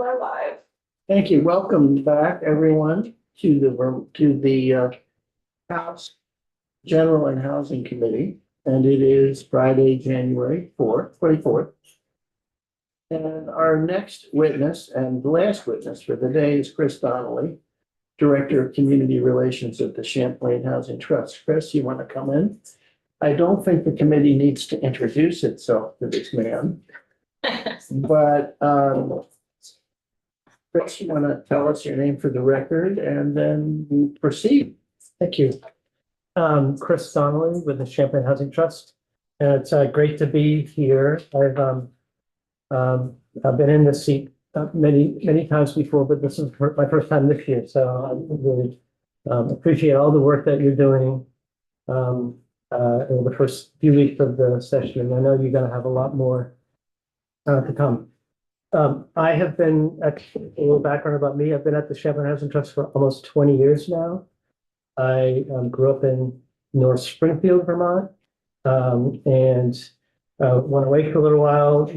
are live. Thank you. Welcome back, everyone, to the House General and Housing Committee. And it is Friday, January 24th. And our next witness and the last witness for the day is Chris Donnelly, Director of Community Relations at the Champlain Housing Trust. Chris, you want to come in? I don't think the committee needs to introduce itself to this man. But Chris, you want to tell us your name for the record and then we proceed? Thank you. Chris Donnelly with the Champlain Housing Trust. And it's great to be here. I've been in this seat many times before, but this is my first time this year. So I really appreciate all the work that you're doing in the first few weeks of the session. And I know you're going to have a lot more to come. I have been, a little background about me, I've been at the Champlain Housing Trust for almost 20 years now. I grew up in North Springfield, Vermont, and went away for a little while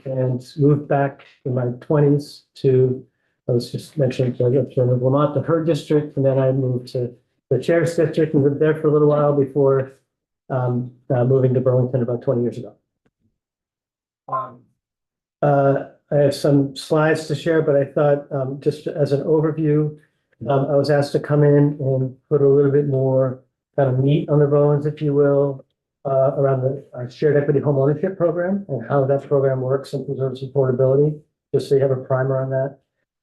and moved back in my 20s to, I was just mentioning, Vermont, the Heard District, and then I moved to the Chair's District and lived there for a little while before moving to Burlington about 20 years ago. I have some slides to share, but I thought just as an overview, I was asked to come in and put a little bit more kind of meat on the bones, if you will, around the shared equity home ownership program and how that program works and preserves affordability, just so you have a primer on that.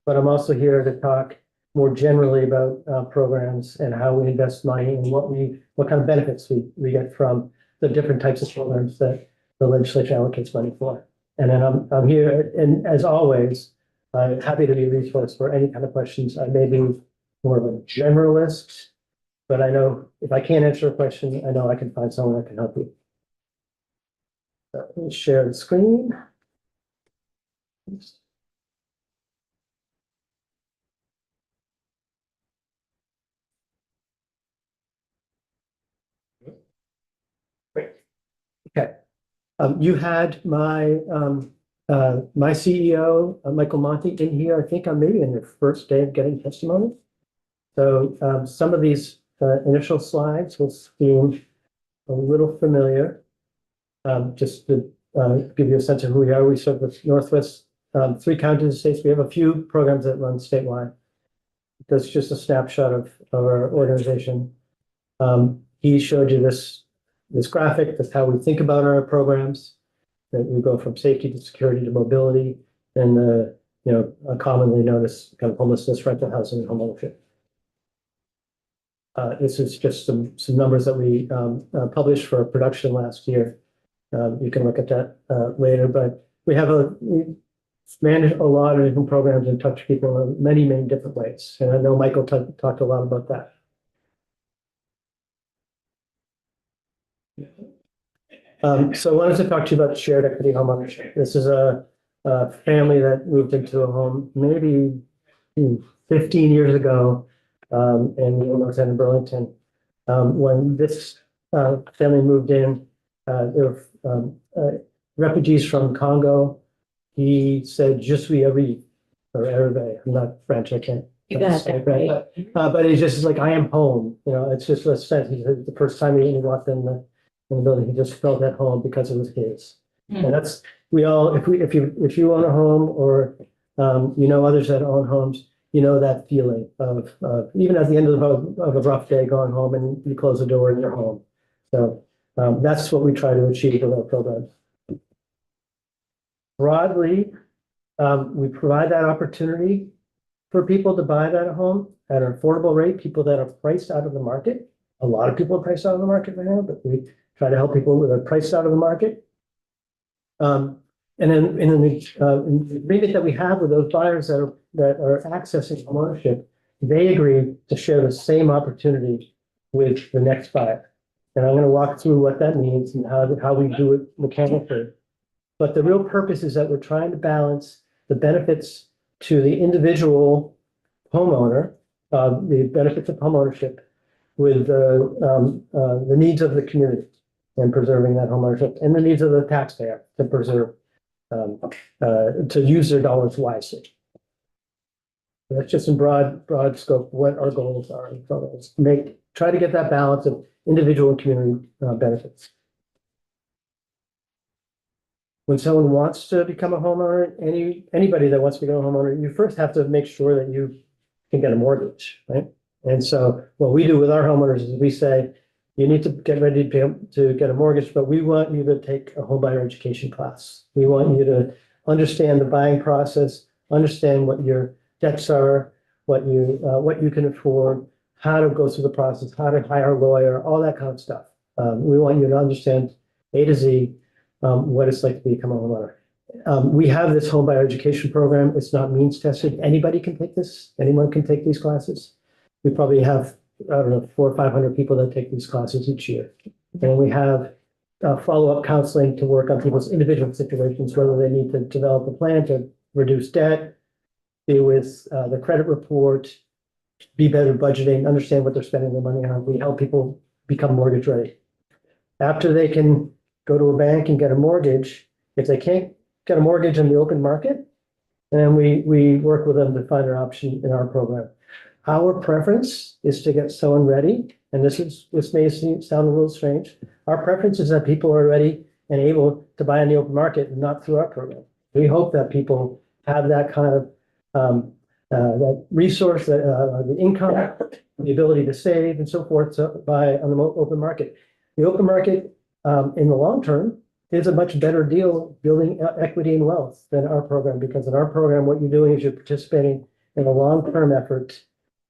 But I'm also here to talk more generally about programs and how we invest money and what kind of benefits we get from the different types of programs that the legislature allocates money for. And then I'm here, and as always, I'm happy to be a resource for any kind of questions. I may be more of a generalist, but I know if I can't answer a question, I know I can find someone that can help you. So let me share the screen. Great. Okay. You had my CEO, Michael Monty, in here, I think, maybe in your first day of getting testimony. So some of these initial slides will seem a little familiar. Just to give you a sense of who we are, we serve the Northwest 3 counties and states. We have a few programs that run statewide. That's just a snapshot of our organization. He showed you this graphic. That's how we think about our programs. That we go from safety to security to mobility, and commonly known as kind of homelessness, rental housing, and homeownership. This is just some numbers that we published for production last year. You can look at that later, but we manage a lot of different programs and touch people in many different ways. And I know Michael talked a lot about that. So I wanted to talk to you about shared equity home ownership. This is a family that moved into a home maybe 15 years ago in North End of Burlington. When this family moved in, there were refugees from Congo. He said, "Je suis arrivé," or Hervé. I'm not French, I can't. You got that right. But he's just like, "I am home." It's just a sense. He said the first time he walked in the building, he just felt at home because it was his. And that's, we all, if you own a home or others that own homes, that feeling of even at the end of a rough day going home and you close the door and you're home. So that's what we try to achieve with our program. Broadly, we provide that opportunity for people to buy that home at an affordable rate, people that are priced out of the market. A lot of people are priced out of the market right now, but we try to help people that are priced out of the market. And then in the agreement that we have with those buyers that are accessing homeownership, they agree to share the same opportunity with the next buyer. And I'm going to walk through what that means and how we do it mechanically. But the real purpose is that we're trying to balance the benefits to the individual homeowner, the benefits of homeownership, with the needs of the community and preserving that homeownership, and the needs of the taxpayer to preserve, to use their dollars wisely. That's just in broad scope, what our goals are. So it's try to get that balance of individual and community benefits. When someone wants to become a homeowner, anybody that wants to become a homeowner, you first have to make sure that you can get a mortgage, right? And so what we do with our homeowners is we say, you need to get ready to get a mortgage, but we want you to take a homebuyer education class. We want you to understand the buying process, understand what your debts are, what you can afford, how to go through the process, how to hire a lawyer, all that kind of stuff. We want you to understand A to Z, what it's like to become a homeowner. We have this home buyer education program. It's not means tested. Anybody can take this. Anyone can take these classes. We probably have, I don't know, 400 or 500 people that take these classes each year. And we have follow-up counseling to work on people's individual situations, whether they need to develop a plan to reduce debt, deal with the credit report, be better budgeting, understand what they're spending their money on. We help people become mortgage ready. After they can go to a bank and get a mortgage, if they can't get a mortgage in the open market, then we work with them to find an option in our program. Our preference is to get someone ready, and this may sound a little strange. Our preference is that people are ready and able to buy in the open market and not through our program. We hope that people have that kind of that resource, the income, the ability to save and so forth to buy on the open market. The open market in the long term is a much better deal building equity and wealth than our program, because in our program, what you're doing is you're participating in a long-term effort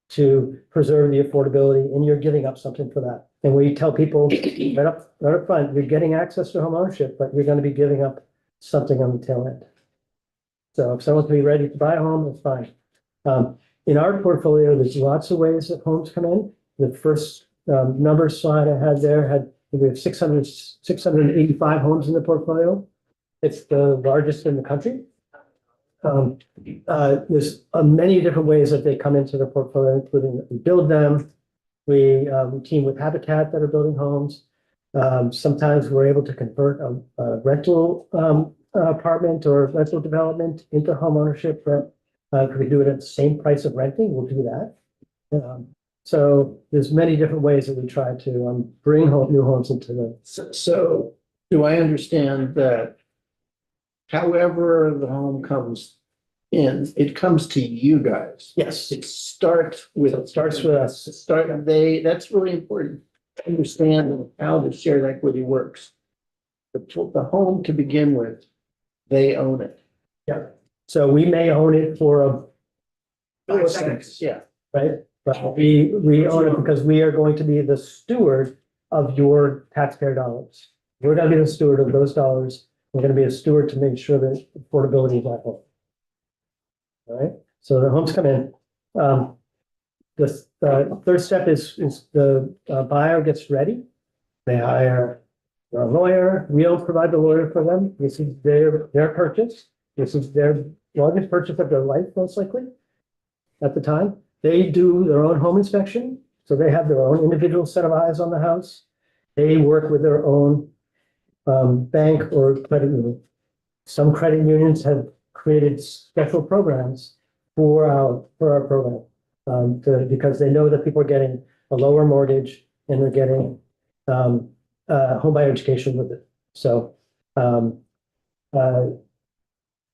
to preserve the affordability, and you're giving up something for that. And we tell people right up front, you're getting access to home ownership, but you're going to be giving up something on the tail end. So if someone's be ready to buy a home, that's fine. In our portfolio, there's lots of ways that homes come in. The first number slide I had there we have 685 homes in the portfolio. It's the largest in the country. There's many different ways that they come into the portfolio, including that we build them. We team with Habitat that are building homes. Sometimes we're able to convert a rental apartment or rental development into home ownership. If we do it at the same price of renting, we'll do that. So there's many different ways that we try to bring new homes into the. So do I understand that however the home comes in, it comes to you guys? Yes, It starts with it starts with us. That's really important to understand how the shared equity works. The home to begin with, they own it. Yeah. So we may own it for 5 seconds. Yeah. right? But we own it because we are going to be the steward of your taxpayer dollars. We're going to be the steward of those dollars. We're going to be a steward to make sure that affordability is at home. All right. So the homes come in. The third step is the buyer gets ready. They hire a lawyer. We don't provide the lawyer for them. This is their purchase. This is their largest purchase of their life, most likely, at the time. They do their own home inspection, so they have their own individual set of eyes on the house. They work with their own bank or credit union. Some credit unions have created special programs for our program because they know that people are getting a lower mortgage and they're getting home buyer education with it. So,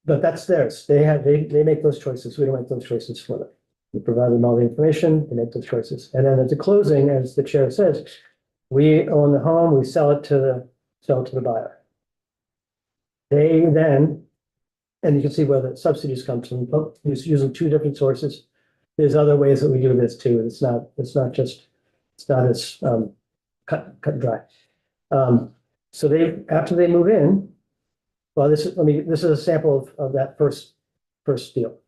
but that's theirs. They make those choices. We don't make those choices for them. We provide them all the information, they make those choices. And then at the closing, as the chair says, we own the home, we sell it to the buyer. They then, and you can see where the subsidies come from, using 2 different sources. There's other ways that we do this too. It's not as cut and dry. So after they move in, well, this is a sample of that first deal.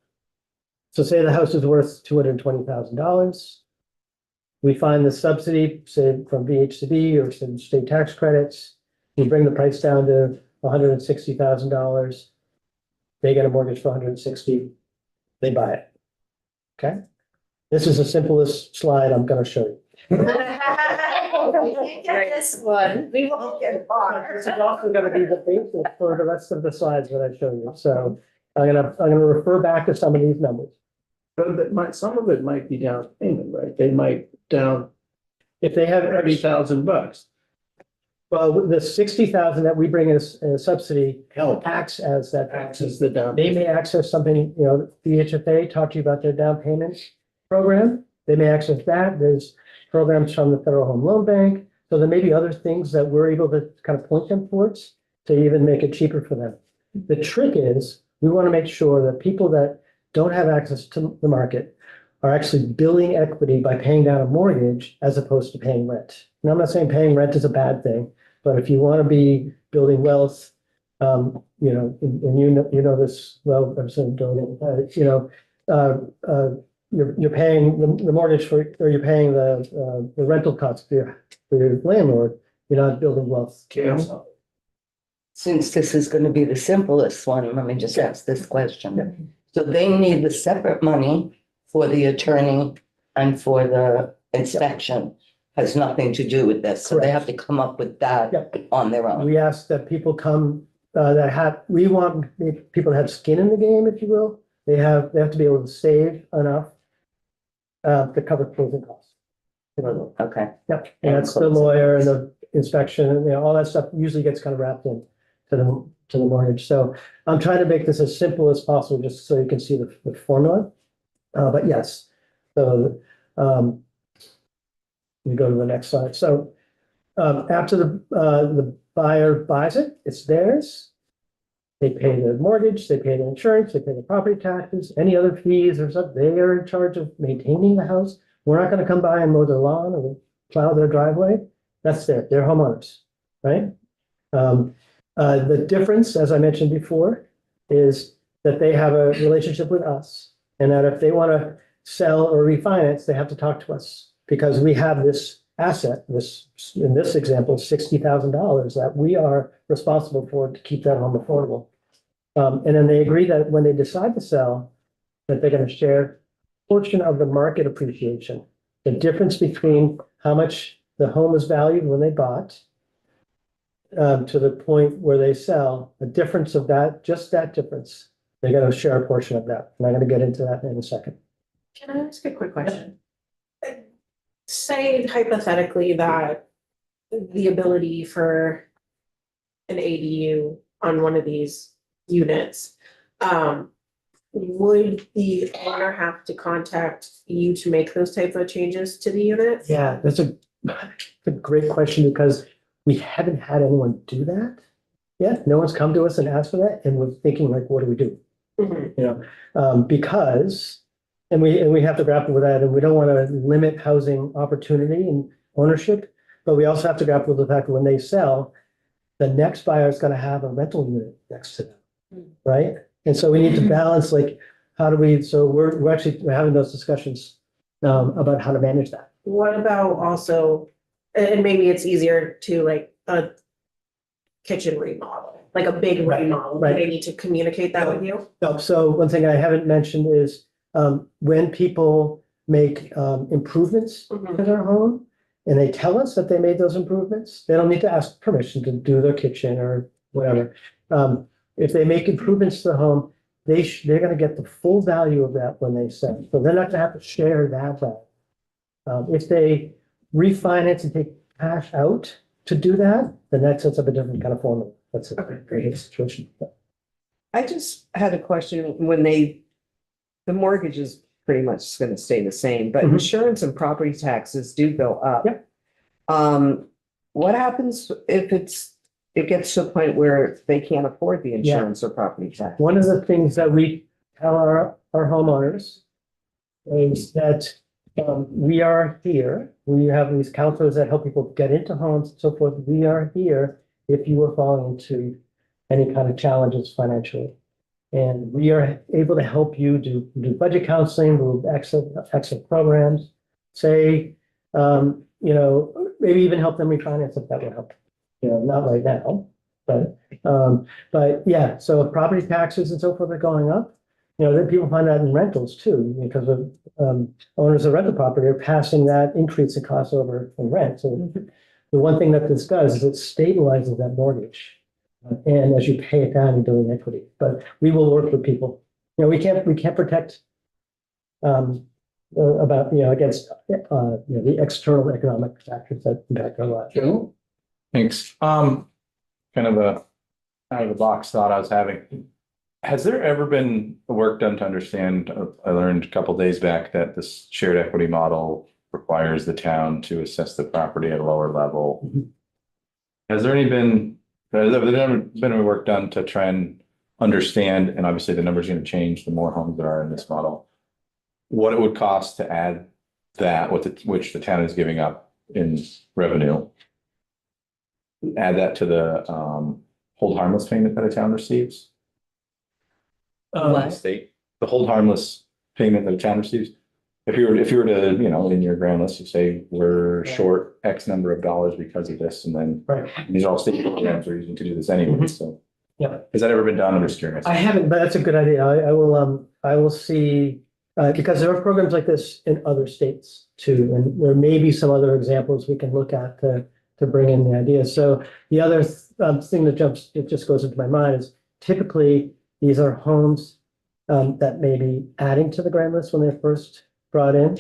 So say the house is worth $220,000. We find the subsidy, say from VHCB or some state tax credits. We bring the price down to $160,000. They get a mortgage for $160,000. They buy it. Okay. This is the simplest slide I'm going to show you. We can't get this one. We won't get far. This is also going to be the basis for the rest of the slides that I show you. So I'm gonna refer back to some of these numbers. some of it might be down payment, right? They might down If they have, $30,000. well, the 60,000 that we bring as a subsidy Help. acts as that. Access the down. They may access something, the HFA talked to you about their down payment program. They may access that. There's programs from the Federal Home Loan Bank. So there may be other things that we're able to kind of point them towards to even make it cheaper for them. The trick is, we want to make sure that people that don't have access to the market are actually building equity by paying down a mortgage as opposed to paying rent. And I'm not saying paying rent is a bad thing, but if you want to be building wealth, and you know this well, I'm saying, you're paying the mortgage for, or you're paying the rental costs for your landlord, you're not building wealth. Since this is gonna be the simplest one, let me just ask this question. So they need the separate money for the attorney and for the inspection. Has nothing to do with this, so they have to come up with that Yep. on their own. We ask that people come, we want people to have skin in the game, if you will. They have to be able to save enough to cover closing costs. Okay, Yep, and that's the lawyer and the inspection, and all that stuff usually gets kind of wrapped in to the mortgage. So I'm trying to make this as simple as possible, just so you can see the formula. But yes, so, we go to the next slide. So, after the buyer buys it, it's theirs. They pay the mortgage, they pay the insurance, they pay the property taxes, any other fees or stuff. They are in charge of maintaining the house. We're not gonna come by and mow their lawn or plow their driveway. That's they're homeowners, right? The difference, as I mentioned before, is that they have a relationship with us, and that if they want to sell or refinance, they have to talk to us, because we have this asset, in this example, $60,000 that we are responsible for to keep that home affordable. And then they agree that when they decide to sell, that they're going to share a portion of the market appreciation, the difference between how much the home was valued when they bought to the point where they sell, the difference of that, just that difference, they're going to share a portion of that. And I'm going to get into that in a second. Can I ask a quick question? Say hypothetically that the ability for an ADU on one of these units, would the owner have to contact you to make those type of changes to the unit? Yeah, that's a great question, because we haven't had anyone do that yet. No one's come to us and asked for that, and we're thinking like, what do we do? Mhm. Because, and we have to grapple with that, and we don't want to limit housing opportunity and ownership, but we also have to grapple with the fact that when they sell, the next buyer is going to have a rental unit next to them, right? And so we need to balance, like, how do we, so we're having those discussions about how to manage that. What about also, and maybe it's easier to like a kitchen remodel, like a big Right, remodel, do right. they need to communicate that with you? So one thing I haven't mentioned is when people make improvements Mhm. to their home, and they tell us that they made those improvements, they don't need to ask permission to do their kitchen or whatever. If they make improvements to the home, they're gonna get the full value of that when they sell. So they're not gonna have to share that value. If they refinance and take cash out to do that, then that sets up a different kind of formula. That's a Okay, great situation. I just had a question when the mortgage is pretty much gonna stay the same, but Mhm. insurance and property taxes do go up. Yep. What happens if it gets to a point where they can't afford the insurance or property tax? One of the things that we tell our homeowners is that we are here. We have these counselors that help people get into homes and so forth. We are here if you are falling into any kind of challenges financially. And we are able to help you do budget counseling, do exit programs, say, maybe even help them refinance if that would help. Not right now, but yeah, so if property taxes and so forth are going up, then people find that in rentals too, because of owners of rental property are passing that increase in cost over in rent. So the one thing that this does is it stabilizes that mortgage. And as you pay it down, you're building equity. But we will work with people. We can't protect about, against, the external economic factors that impact our lives. Joe? Thanks. Kind of a out of the box thought I was having. Has there ever been work done to understand, I learned a couple days back that this shared equity model requires the town to assess the property at a lower level. Has there ever been any work done to try and understand, and obviously the number's going to change the more homes there are in this model, what it would cost to add that, which the town is giving up in revenue? Add that to the hold harmless payment that a town receives? What? State, the hold harmless payment that a town receives. If you were to, in your grand list, you say we're short X number of dollars because of this, and then Right. these are all state programs we're using to do this anyway, so. Yeah. Has that ever been done? I'm just curious. I haven't, but that's a good idea. I will see, because there are programs like this in other states too, and there may be some other examples we can look at to bring in the idea. So the other thing it just goes into my mind is typically these are homes that may be adding to the grand list when they're first brought in,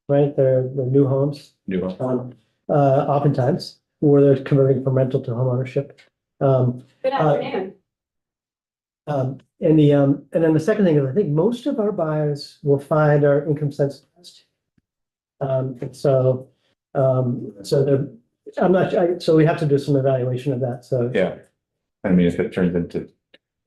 right? They're new homes, New one. oftentimes, or they're converting from rental to home ownership. Good afternoon. And then the second thing is, I think most of our buyers will find our income sensitized. And so so we have to do some evaluation of that, so. Yeah. I mean, if it turns into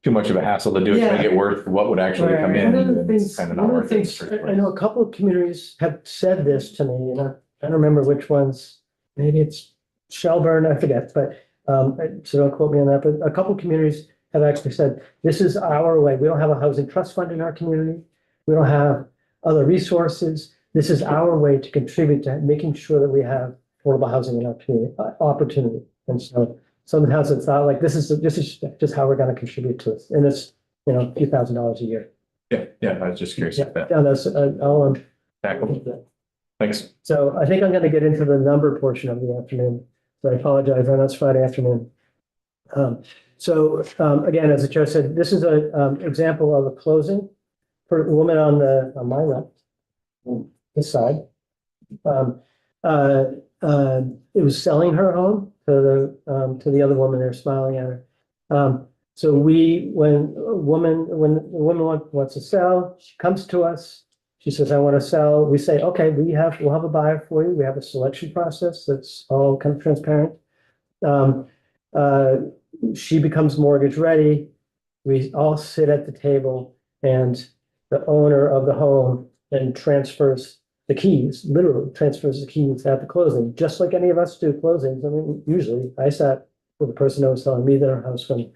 too much of a hassle to do it, to make it worth what would actually come in, One of the then it's things, kind of not one of worth the it. in the things, first I know place. a couple of communities have said this to me, and I don't remember which ones, maybe it's Shelburne, I forget, but, so don't quote me on that, but a couple of communities have actually said, this is our way. We don't have a housing trust fund in our community. We don't have other resources. This is our way to contribute to making sure that we have affordable housing in our community, opportunity. And so some houses thought like, this is just how we're going to contribute to it. And it's, a few $1,000s a year. Yeah, I was just curious Yeah, if that that's, tackle. Thanks. so I think I'm going to get into the number portion of the afternoon. So I apologize, I know it's Friday afternoon. Again, as the chair said, this is a example of a closing for a woman on my left, this side. It was selling her home to the other woman there, smiling at her. So when a woman wants to sell, she comes to us. She says, I want to sell. We say, okay, we'll have a buyer for you. We have a selection process that's all kind of transparent. She becomes mortgage ready. We all sit at the table and the owner of the home then transfers the keys, literally transfers the keys at the closing, just like any of us do closings. I mean, usually I sat with the person that was selling me their house when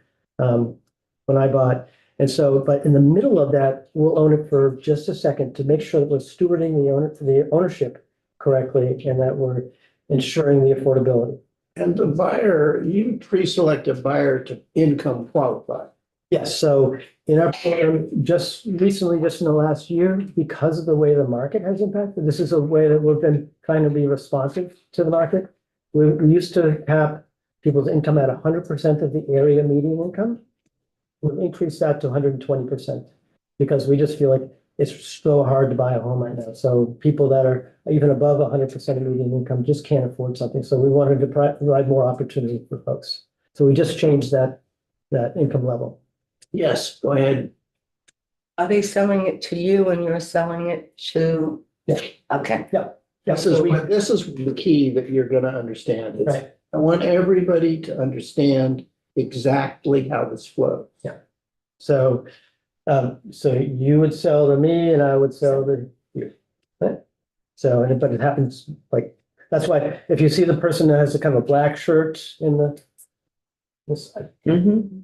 I bought. And so, but in the middle of that, we'll own it for just a second to make sure that we're stewarding the ownership correctly and that we're ensuring the affordability. And the buyer, you pre-select a buyer to income qualify. Yes, so in our program, just recently, just in the last year, because of the way the market has impacted, this is a way that we've been trying to be responsive to the market. We used to have people's income at 100% of the area median income. We've increased that to 120% because we just feel like it's so hard to buy a home right now. So people that are even above 100% of median income just can't afford something. So we wanted to provide more opportunity for folks. So we just changed that income level. Yes, go ahead. Are they selling it to you and you're selling it to? Yeah. Okay. Yeah, This is the key that you're gonna understand. It's- right. I want everybody to understand exactly how this flows. So you would sell to me and I would sell to you. Right? So, but it happens like, that's why if you see the person that has a kind of a black shirt in this side,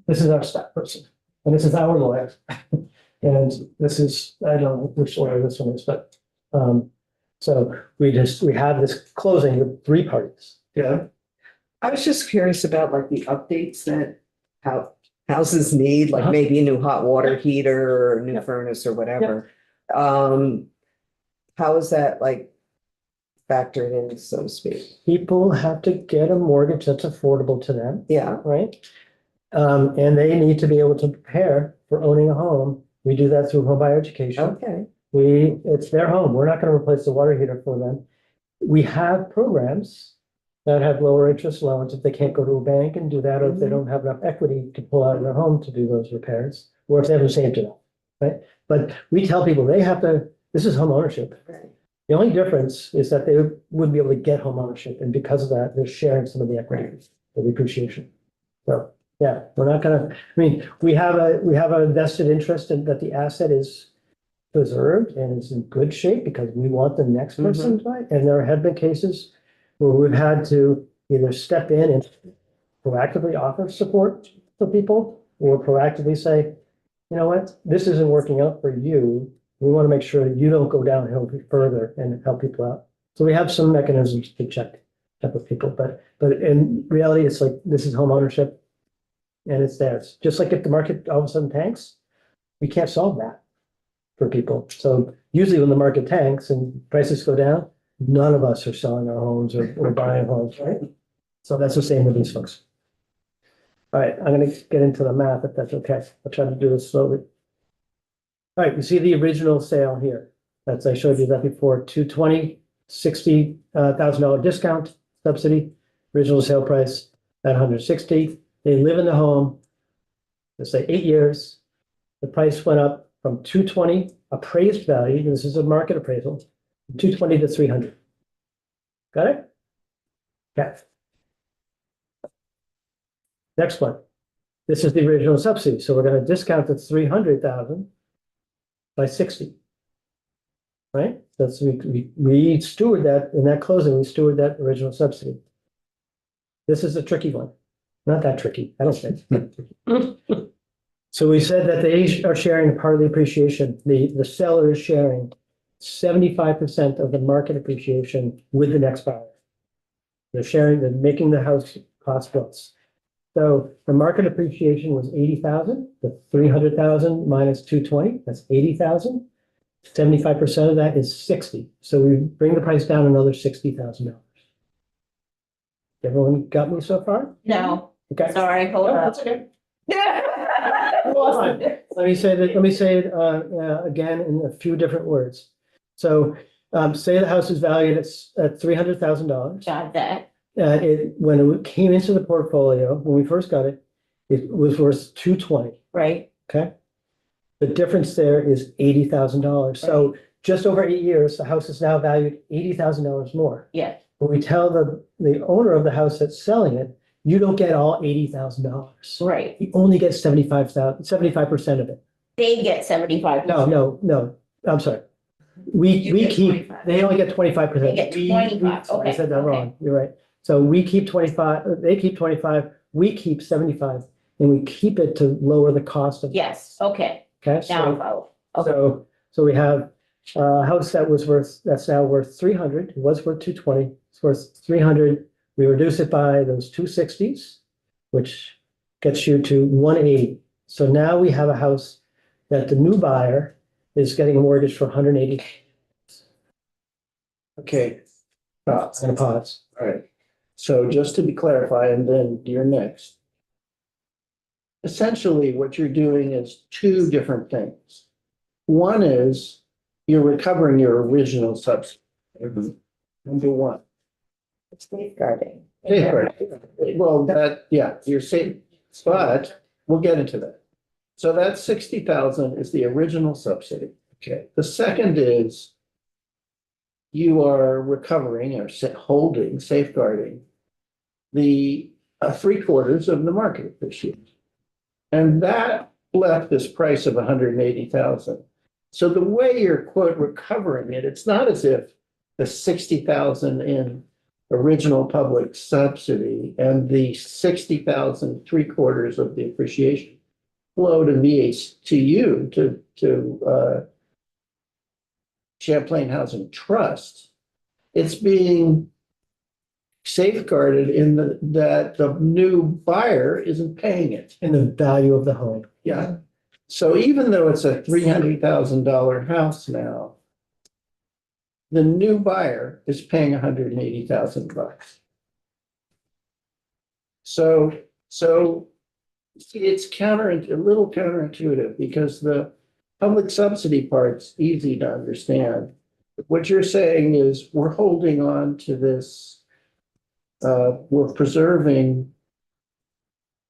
this is our staff person. And this is our lawyer. And this is, I don't know which lawyer this one is, but, so we have this closing with 3 parties. Yeah. I was just curious about like the updates that houses need, like Uh-huh. maybe a new hot water heater or a new furnace or whatever. How is that like factored in, so to speak? People have to get a mortgage that's affordable to them, Yeah, right? And they need to be able to prepare for owning a home. We do that through home buyer education. okay. It's their home. We're not gonna replace the water heater for them. We have programs that have lower interest loans if they can't go to a bank and do that, or if they don't have enough equity to pull out of their home to do those repairs, or if they haven't saved enough, right? But we tell people they have to, this is home ownership. The only difference is that they wouldn't be able to get home ownership, and because of that, they're sharing some of the equity, the appreciation. So, yeah, we're not gonna, I mean, we have a vested interest in that the asset is preserved and is in good shape because we want the next person to buy it. And there have been cases where we've had to either step in and proactively offer support to people or proactively say, you know what, this isn't working out for you. We want to make sure that you don't go downhill further and help people out. So we have some mechanisms to check with people, but in reality, it's like, this is home ownership and it's theirs. Just like if the market all of a sudden tanks, we can't solve that for people. So usually when the market tanks and prices go down, none of us are selling our homes or buying homes, right? So that's the same with these folks. All right, I'm gonna get into the math if that's okay. I'll try to do this slowly. All right, you see the original sale here. That's, I showed you that before, 220, $60,000 discount subsidy, original sale price at 160. They live in the home, let's say 8 years. The price went up from 220 appraised value, this is a market appraisal, 220 to 300. Got it? Okay. Next one. This is the original subsidy, so we're going to discount the 300,000 by 60. Right? That's we steward that in that closing, we steward that original subsidy. This is a tricky one. Not that tricky, I don't think. So we said that they are sharing part of the appreciation. The seller is sharing 75% of the market appreciation with the next buyer. They're making the house cost plus. So the market appreciation was 80,000, the 300,000 minus 220, that's 80,000. 75% of that is 60. So we bring the price down another $60,000. Everyone got me so far? No, Okay. sorry, hold No, up. that's okay. Let me say it again in a few different words. So say the house is valued at $300,000. Got that. When it came into the portfolio, when we first got it, it was worth 220. Right, Okay. The difference there is $80,000. So just over 8 years, the house is now valued $80,000 more. yeah, When we tell the owner of the house that's selling it, you don't get all $80,000. right. You only get 75% of it. They get 75. No, I'm sorry. We get keep, 25. they only get 25%. They get 25, Sorry, I okay, said that okay. wrong. You're right. So we keep 25, they keep 25, we keep 75, and we keep it to lower the cost of. Yes, okay, Okay, now so, I follow. Okay, so we have a house that's now worth 300, it was worth 220, it's worth 300. We reduce it by those 260s, which gets you to 180. So now we have a house that the new buyer is getting a mortgage for 180. Okay, I'm gonna pause. all right. So just to be clarified, and then you're next. Essentially, what you're doing is two different things. One is you're recovering your original subsidy. Number one. safeguarding. Safeguard. Well, you're safe, but we'll get into that. So that 60,000 is the original subsidy. Okay. The second is you are recovering or holding, safeguarding the 3/4 of the market appreciation. And that left this price of 180,000. So the way you're quote recovering it, it's not as if the 60,000 in original public subsidy and the 60,000 3/4 of the appreciation flow to VAC to you to Champlain Housing Trust. It's being safeguarded in that the new buyer isn't paying it. In the value of the home. Yeah. So even though it's a $300,000 house now, the new buyer is paying $180,000. So it's a little counterintuitive because the public subsidy part's easy to understand. What you're saying is we're holding on to this, we're preserving.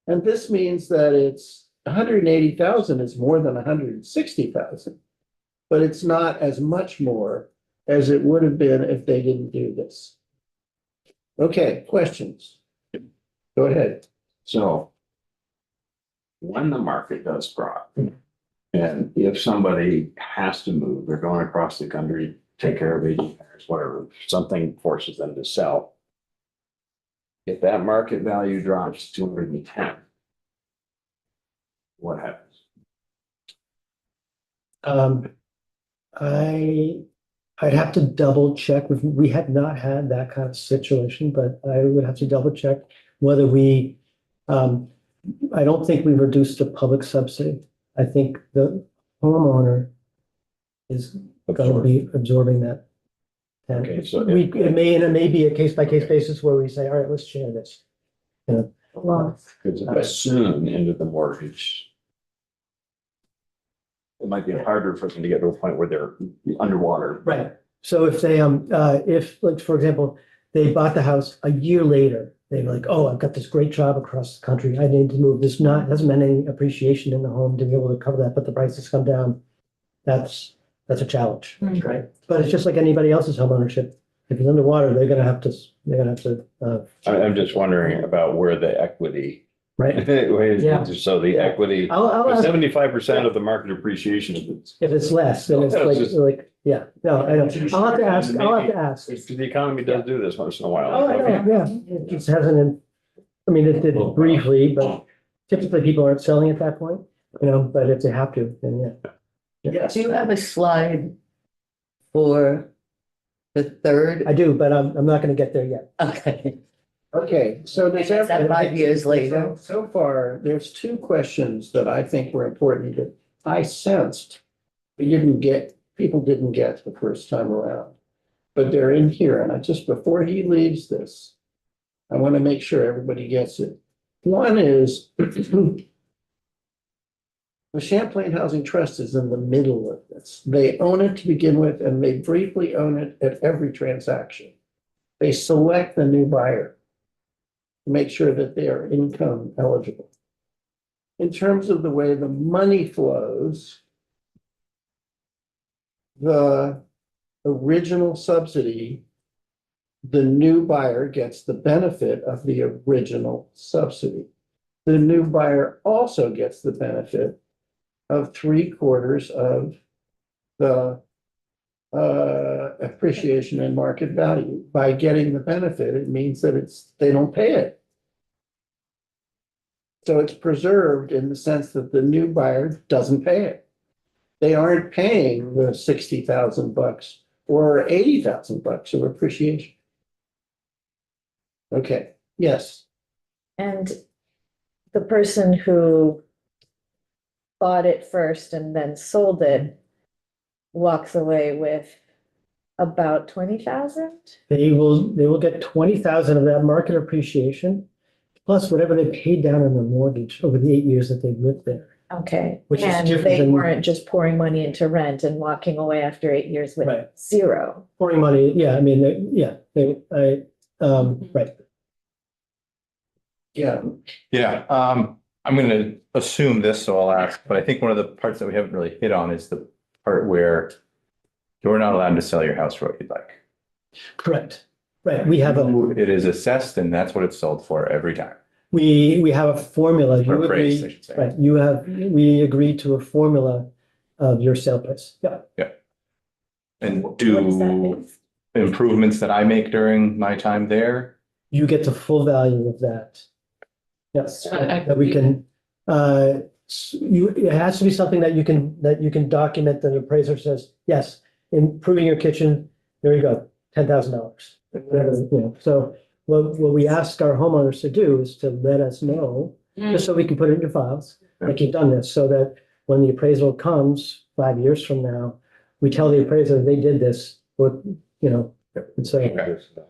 And this means that it's 180,000 is more than 160,000. But it's not as much more as it would have been if they didn't do this. Okay, questions? Go ahead. So when the market does drop, and if somebody has to move, they're going across the country, take care of aging parents, whatever, something forces them to sell. If that market value drops to 210, what happens? I'd have to double check with, we have not had that kind of situation, but I would have to double check whether we, I don't think we've reduced the public subsidy. I think the homeowner is going to be absorbing that. And Okay, so we, it may be a case by case basis where we say, all right, let's share this. You know, Because if it's soon into the mortgage, it might be harder for them to get to a point where they're underwater. right. So if they, if, like, for example, they bought the house a year later, they're like, oh, I've got this great job across the country. I need to move. This not, hasn't been any appreciation in the home to be able to cover that, but the prices come down. That's a challenge, right? But it's just like anybody else's home ownership. If it's underwater, they're gonna have to, I'm just wondering about where the equity. right? Yeah. So the equity, I'll ask 75% of the market appreciation of it. if it's less, then it's Yeah, it's just- like, yeah, no, I don't. I'll have to ask. The economy does do this once in a while. Oh, I know, yeah. It just hasn't, I mean, it did briefly, but typically people aren't selling at that point, you know, but if they have to, then yeah. Yes. Do you have a slide for the third? I do, but I'm not gonna get there yet. Okay, Okay, so does Is that 5 years later? So far, there's two questions that I think were important that I sensed people didn't get the first time around. But they're in here, and before he leaves this, I want to make sure everybody gets it. One is the Champlain Housing Trust is in the middle of this. They own it to begin with, and they briefly own it at every transaction. They select the new buyer to make sure that they are income eligible. In terms of the way the money flows, the original subsidy, the new buyer gets the benefit of the original subsidy. The new buyer also gets the benefit of 3/4 of the appreciation in market value. By getting the benefit, it means that they don't pay it. So it's preserved in the sense that the new buyer doesn't pay it. They aren't paying the $60,000 or $80,000 of appreciation. Okay, yes. And the person who bought it first and then sold it walks away with about 20,000? They will get 20,000 of that market appreciation, plus whatever they paid down on the mortgage over the 8 years that they've lived there. Okay, Which is and different they than- weren't just pouring money into rent and walking away after 8 years with Right. zero. Pouring money, yeah, I mean, right. Yeah, Yeah, I'm gonna assume this, so I'll ask, but I think one of the parts that we haven't really hit on is the part where you're not allowed to sell your house for what you'd like. Correct. Right, we have It is assessed and that's what it's sold for every time. we have a formula. Or You appraised, I agree, should say. right, we agreed to a formula of your sale price. Yeah, And What is that do based? improvements that I make during my time there, you get the full value of that. Yes, that we can, it has to be something that you can document, that the appraiser says, yes, improving your kitchen, there you go, $10,000. You know, so what we ask our homeowners to do is to let us know, just so we can put it in your files, like you've done this, so that when the appraisal comes 5 years from now, we tell the appraiser they did this, or, you know, and so,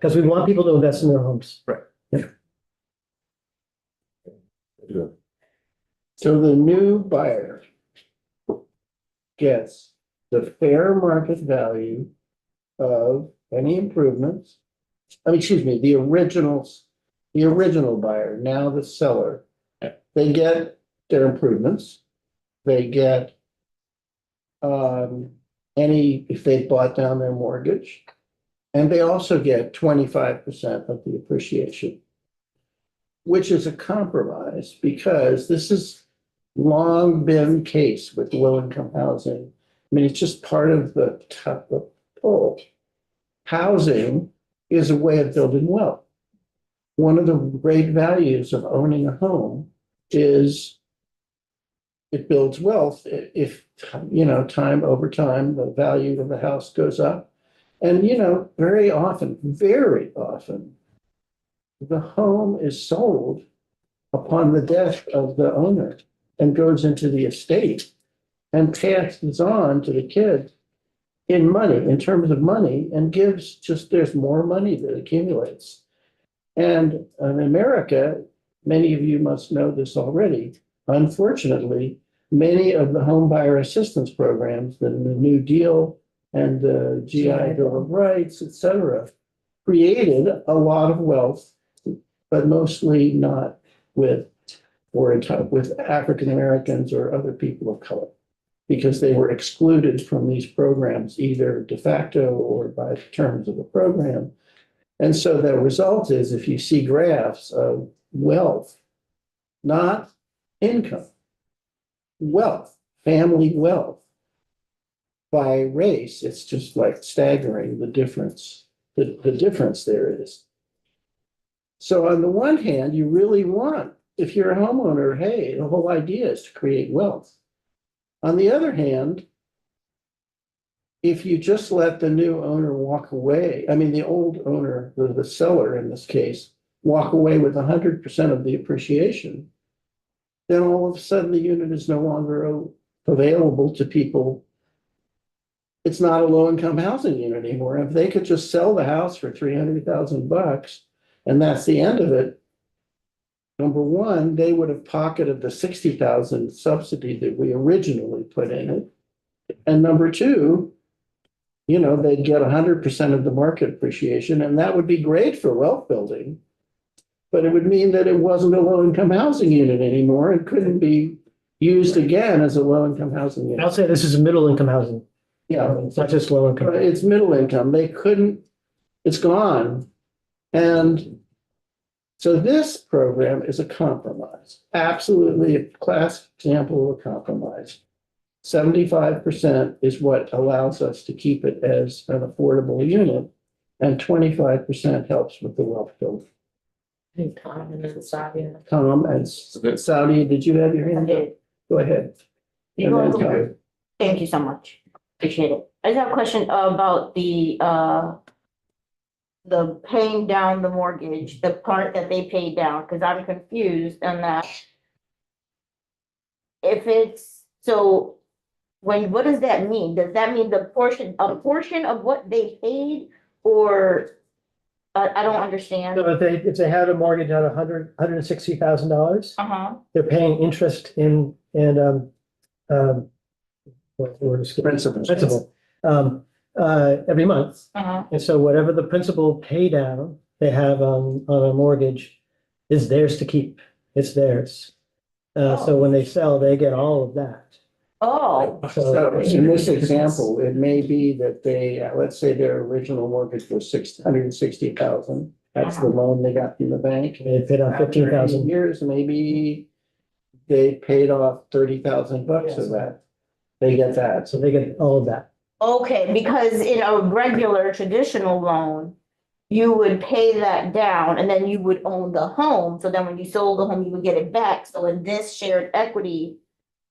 because we want people to invest in their homes. so the new buyer gets the fair market value of any improvements. I mean, excuse me, the original buyer, now the seller. They get their improvements. They get if they bought down their mortgage. And they also get 25% of the appreciation, which is a compromise because this has long been the case with low-income housing. I mean, it's just part of the pull. Housing is a way of building wealth. One of the great values of owning a home is it builds wealth. If, time over time, the value of the house goes up. And, very often, the home is sold upon the death of the owner and goes into the estate and passes on to the kids in terms of money, and there's more money that accumulates. And in America, many of you must know this already, unfortunately, many of the home buyer assistance programs, the New Deal and the GI Bill of Rights, et cetera, created a lot of wealth, but mostly not with African Americans or other people of color, because they were excluded from these programs, either de facto or by terms of the program. And so the result is, if you see graphs of wealth, not income, wealth, family wealth, by race, it's just like staggering the difference, the difference there is. So on the one hand, you really want, if you're a homeowner, hey, the whole idea is to create wealth. On the other hand, if you just let the new owner walk away, I mean, the old owner, the seller in this case, walk away with 100% of the appreciation, then all of a sudden the unit is no longer available to people. It's not a low-income housing unit anymore. If they could just sell the house for $300,000 and that's the end of it, number one, they would have pocketed the $60,000 subsidy that we originally put in it. And number two, they'd get 100% of the market appreciation, and that would be great for wealth building. But it would mean that it wasn't a low-income housing unit anymore. It couldn't be used again as a low-income housing unit. I'll say this is a middle-income housing. Yeah, It's not just low-income. it's middle income. They couldn't, it's gone. And so this program is a compromise, absolutely a classic example of a compromise. 75% is what allows us to keep it as an affordable unit, and 25% helps with the wealth building. Tom and then Sadia. Tom and Saudi, did you have your hand up? Go ahead. You're And then welcome. Tom. Thank you so much. Appreciate it. I just have a question about the paying down the mortgage, the part that they paid down, because I'm confused on that. If it's, so what does that mean? Does that mean a portion of what they paid, or I don't understand. So if they had a mortgage on $160,000, Uh-huh, they're paying interest what word is it? Principal, every month. uh-huh. And so whatever the principal pay down they have on a mortgage is theirs to keep. It's theirs. So when they sell, they get all of that. Oh, So in this example, it may be that let's say their original mortgage was $660,000. That's the loan they got from the bank. They paid off After 8 $15,000. years, maybe they paid off $30,000 of that. They get that. So they get all of that. okay, because in a regular traditional loan, you would pay that down and then you would own the home. So then when you sold the home, you would get it back. So in this shared equity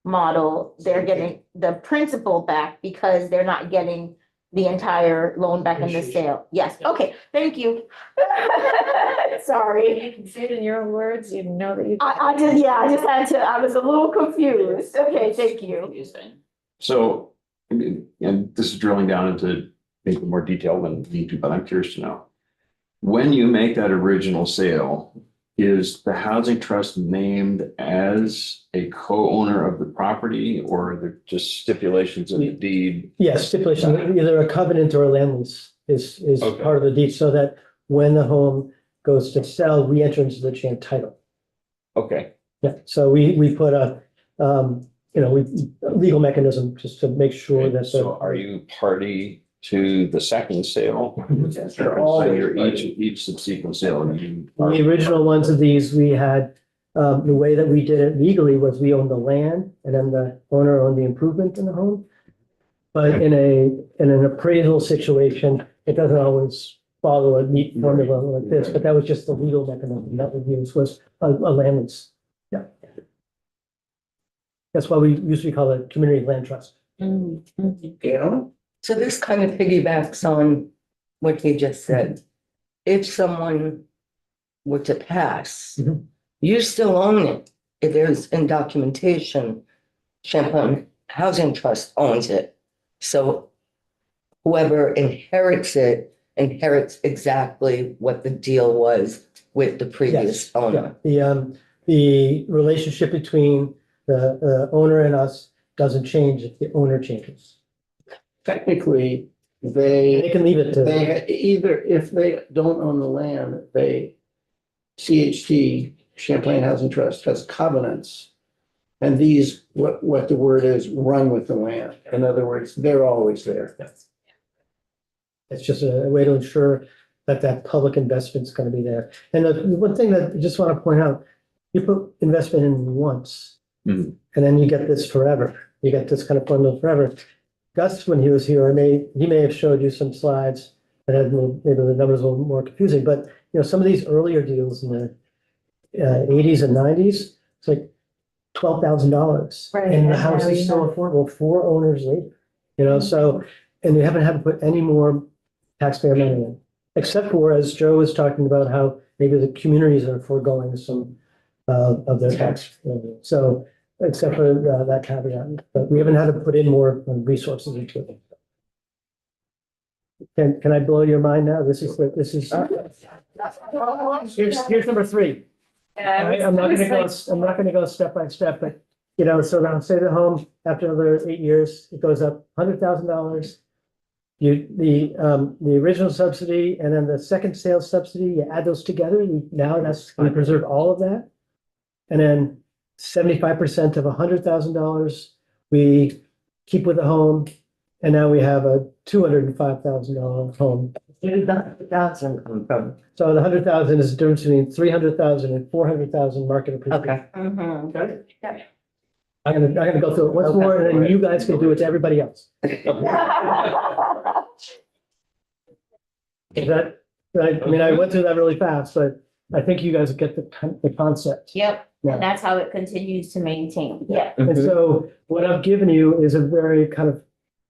model, they're getting the principal back because they're not getting the entire loan back in the sale. Yes, okay, thank you. Sorry. You can say it in your own words, you know that you. I was a little confused. Okay, thank you. So, and this is drilling down into maybe more detail than we need to, but I'm curious to know. When you make that original sale, is the housing trust named as a co-owner of the property, or are there just stipulations in the deed? Yes, stipulation, either a covenant or a land lease is Okay. part of the deed, so that when the home goes to sell, we enter into the chain of title. Okay, Yeah, so we put a, legal mechanism just to make sure that. so are you party to the second sale? They're So always you're party. each subsequent sale, you The are. original ones of these, we had, the way that we did it legally was we owned the land and then the owner owned the improvement in the home. But in an appraisal situation, it doesn't always follow a neat formula like this, but that was just the legal mechanism that we used was a land lease. Yeah. That's why we usually call it community land trust. Gail? So this kind of piggybacks on what he just said. If someone were to pass, Mhm. you still own it. If there's in documentation, Champlain Housing Trust owns it. So whoever inherits it inherits exactly what the deal was with the previous Yeah, owner. the relationship between the owner and us doesn't change if the owner changes. Technically, They they, can leave it to. they either, if they don't own the land, they, CHT, Champlain Housing Trust, has covenants. And these, what the word is, run with the land. In other words, they're always there. It's just a way to ensure that that public investment's gonna be there. And the one thing that I just want to point out, you put investment in once. Mhm. And then you get this forever. You get this kind of formula forever. Gus, when he was here, he may have showed you some slides that had maybe the numbers a little more confusing, but some of these earlier deals in the eighties and nineties, it's like $12,000. Right, And the and house now is you still have- affordable 4 owners later, so, and you haven't had to put any more taxpayer money in. Except for, as Joe was talking about, how maybe the communities are foregoing some of their tax revenue. So, except for that caveat, but we haven't had to put in more resources into it. Can I blow your mind now? This is, here's number 3. All right, I'm not gonna go step by step, but, so now say the home, after another 8 years, it goes up $100,000. The original subsidy and then the second sales subsidy, you add those together, we preserve all of that. And then 75% of $100,000, we keep with the home, and now we have a $205,000 home. Where did that 1,000 come from? So the 100,000 is the difference between 300,000 and 400,000 market appreciation. Okay. Mhm. Okay. I'm gonna go through it once more, and then you guys can do it to everybody else. Is that, I mean, I went through that really fast, but I think you guys get the concept. Yep, Yeah. and that's how it continues to maintain. Yeah. And so what I've given you is a very kind of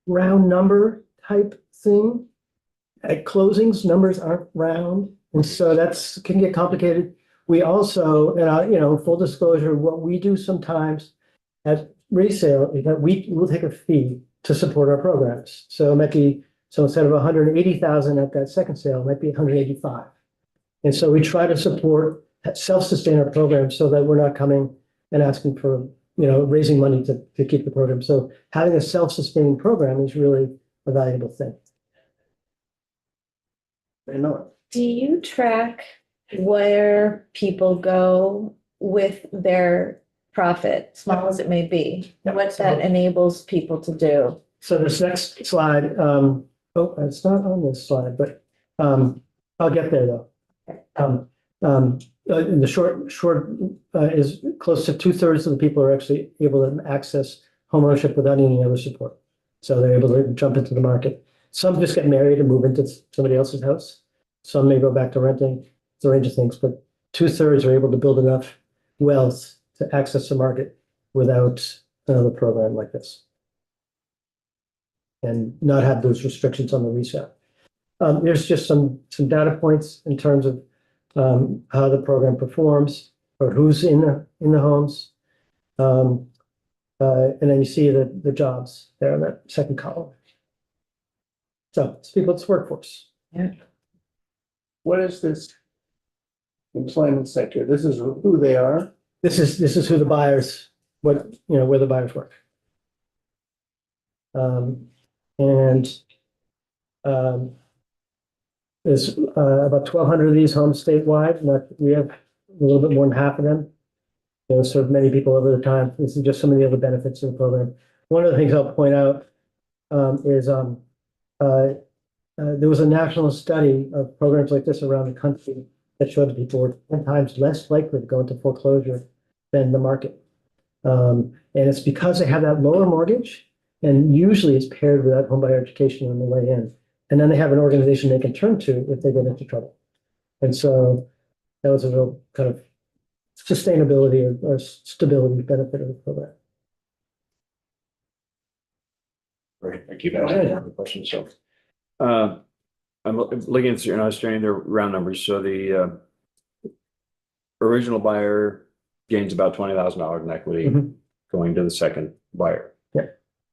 round number type thing. At closings, numbers aren't round, and so can get complicated. We also, and full disclosure, what we do sometimes at resale is that we will take a fee to support our programs. So it might be, so instead of 180,000 at that second sale, it might be 185. And so we try to support, self-sustain our program so that we're not coming and asking for, raising money to keep the program. So having a self-sustaining program is really a valuable thing. They know it. Do you track where people go with their profit, small as it may be? Yep. What that enables people to do? So this next slide, it's not on this slide, but I'll get there though. In the short is close to 2/3 of the people are actually able to access homeownership without any other support. So they're able to jump into the market. Some just get married and move into somebody else's house. Some may go back to renting. It's a range of things, but 2/3 are able to build enough wealth to access the market without another program like this. And not have those restrictions on the resale. There's just some data points in terms of how the program performs or who's in the homes. And then you see the jobs there in that second column. So it's workforce. What is this employment sector. This is who they are. This is who the buyers, where the buyers work. And there's about 1,200 of these homes statewide, and we have a little bit more than half of them. Serve many people over the time. This is just some of the other benefits of the program. One of the things I'll point out is there was a national study of programs like this around the country that showed that people were 10 times less likely to go into foreclosure than the market. And it's because they have that lower mortgage, and usually it's paired with that homebuyer education on the way in. And then they have an organization they can turn to if they get into trouble. And so that was a real kind of sustainability or stability benefit of the program. Great, thank you. That was the question, so. I'm looking through, and I was trying the round numbers, so the original buyer gains about $20,000 in equity Mhm. going to the second buyer. Yeah.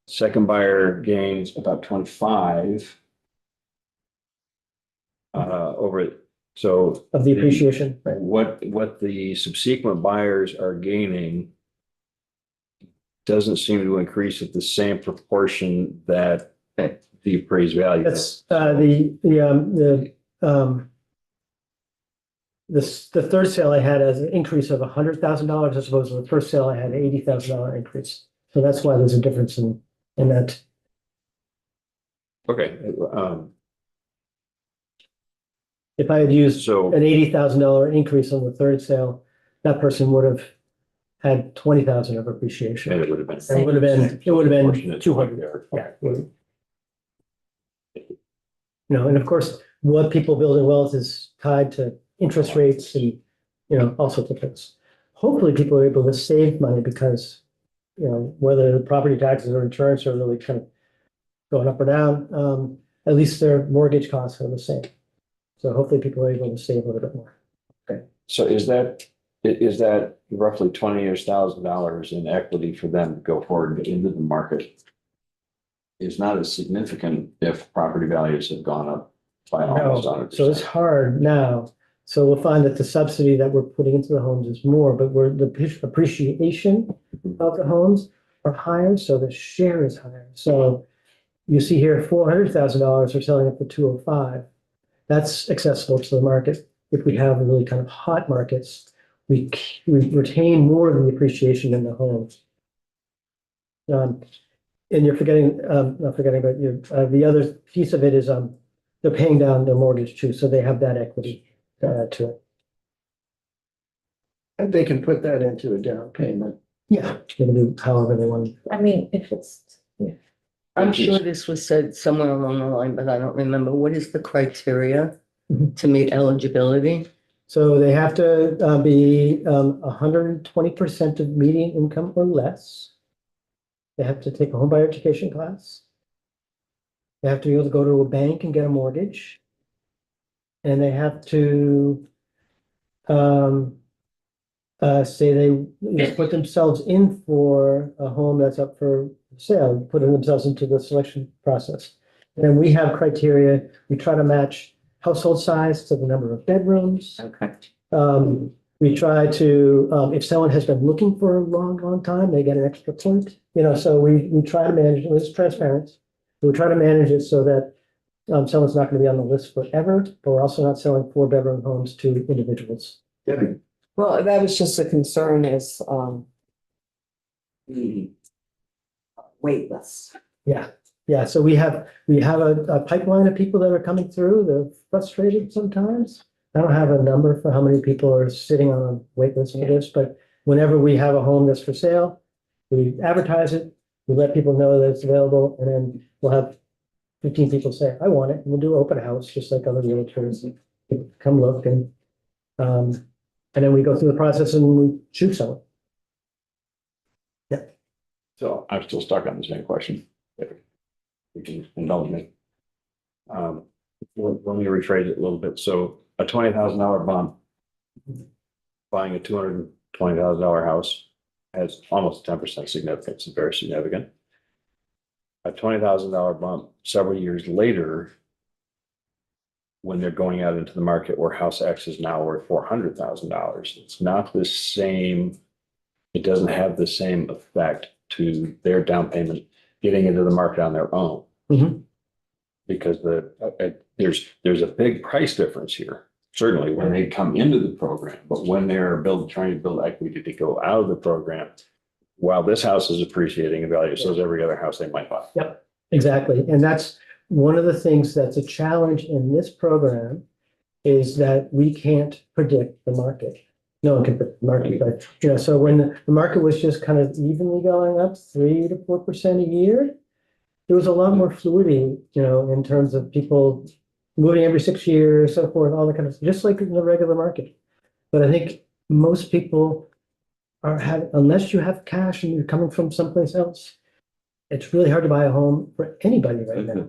Second buyer gains about 25 over it, so. Of the appreciation, right? What the subsequent buyers are gaining doesn't seem to increase at the same proportion that the appraised value. That's the third sale I had as an increase of $100,000 as opposed to the first sale I had an $80,000 increase. So that's why there's a difference in that. Okay, If I had used so, an $80,000 increase on the third sale, that person would have had 20,000 of appreciation. and it would have been. It would have been Proportionate 200. there. Yeah. And of course, what people build in wealth is tied to interest rates and, all sorts of things. Hopefully people are able to save money because, whether the property taxes or insurance are really kind of going up or down, at least their mortgage costs are the same. So hopefully people are able to save a little bit more. So is that roughly $20,000 in equity for them to go forward and get into the market? Is not as significant if property values have gone up by almost No, 100%. so it's hard now. So we'll find that the subsidy that we're putting into the homes is more, but the appreciation of the homes are higher, so the share is higher. So you see here, $400,000 are selling it for 205. That's accessible to the market. If we have really kind of hot markets, we retain more of the appreciation in the homes. And you're forgetting, not forgetting, but the other piece of it is they're paying down their mortgage too, so they have that equity to add to it. And they can put that into a down payment. Yeah, they can do however they want. I mean, if it's, I'm sure this was said somewhere along the line, but I don't remember. What is the criteria Mhm. to meet eligibility? So they have to be 120% of median income or less. They have to take a homebuyer education class. They have to be able to go to a bank and get a mortgage. And they have to say they put themselves in for a home that's up for sale, putting themselves into the selection process. And then we have criteria. We try to match household size to the number of bedrooms. Okay. We try to, if someone has been looking for a long, long time, they get an extra point, so we try to manage it. It's transparent. We try to manage it so that someone's not going to be on the list forever, but we're also not selling 4-bedroom homes to individuals. Well, that was just a concern is, the wait list. Yeah, so we have a pipeline of people that are coming through. They're frustrated sometimes. I don't have a number for how many people are sitting on a wait list for this, but whenever we have a home that's for sale, we advertise it, we let people know that it's available, and then we'll have 15 people say, I want it, and we'll do open house, just like other realtors, and come look, and then we go through the process and we choose someone. So I'm still stuck on the same question. If you can indulge me. Let me rephrase it a little bit. So a $20,000 bump, buying a $220,000 house has almost 10% significance, it's very significant. A $20,000 bump several years later when they're going out into the market where house X is now worth $400,000. It's not the same. It doesn't have the same effect to their down payment getting into the market on their own. Mhm. Because there's a big price difference here. Certainly when they come into the program, but when they're trying to build equity to go out of the program, while this house is appreciating in value, so is every other house they might buy. Exactly. And that's one of the things that's a challenge in this program is that we can't predict the market. No one can predict the market, but, you know, so when the market was just kind of evenly going up 3 to 4% a year, there was a lot more fluidity, you know, in terms of people moving every 6 years, so forth, all that kind of, just like in the regular market. But I think most people unless you have cash and you're coming from someplace else, it's really hard to buy a home for anybody right now.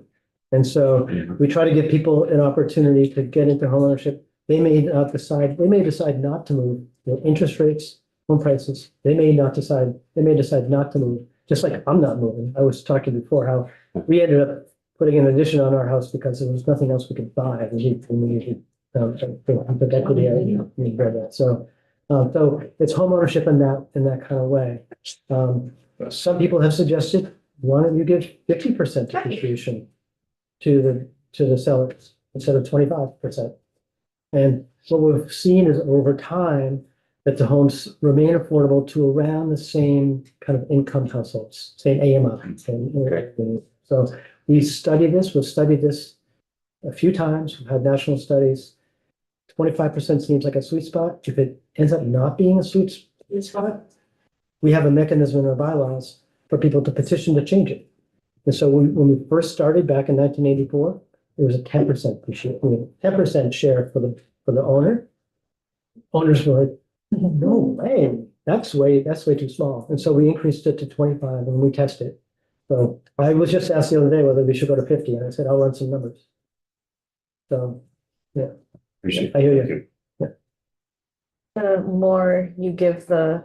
And so we try to give people an opportunity to get into homeownership. They may decide not to move. You know, interest rates, home prices, they may decide not to move, just like I'm not moving. I was talking before how we ended up putting an addition on our house because there was nothing else we could buy. We needed put equity in. So it's homeownership in that kind of way. Some people have suggested, why don't you give 50% depreciation to the sellers instead of 25%? And what we've seen is over time that the homes remain affordable to around the same kind of income households, same AMI. So we've studied this a few times. We've had national studies. 25% seems like a sweet spot. If it ends up not being a sweet spot, we have a mechanism in our bylaws for people to petition to change it. And so when we first started back in 1984, there was a 10% share for the owner. Owners were like, no way, that's way too small. And so we increased it to 25 and we tested it. So I was just asked the other day whether we should go to 50, and I said, I'll run some numbers. So, yeah. Appreciate it. I hear you. Thank you. The more you give the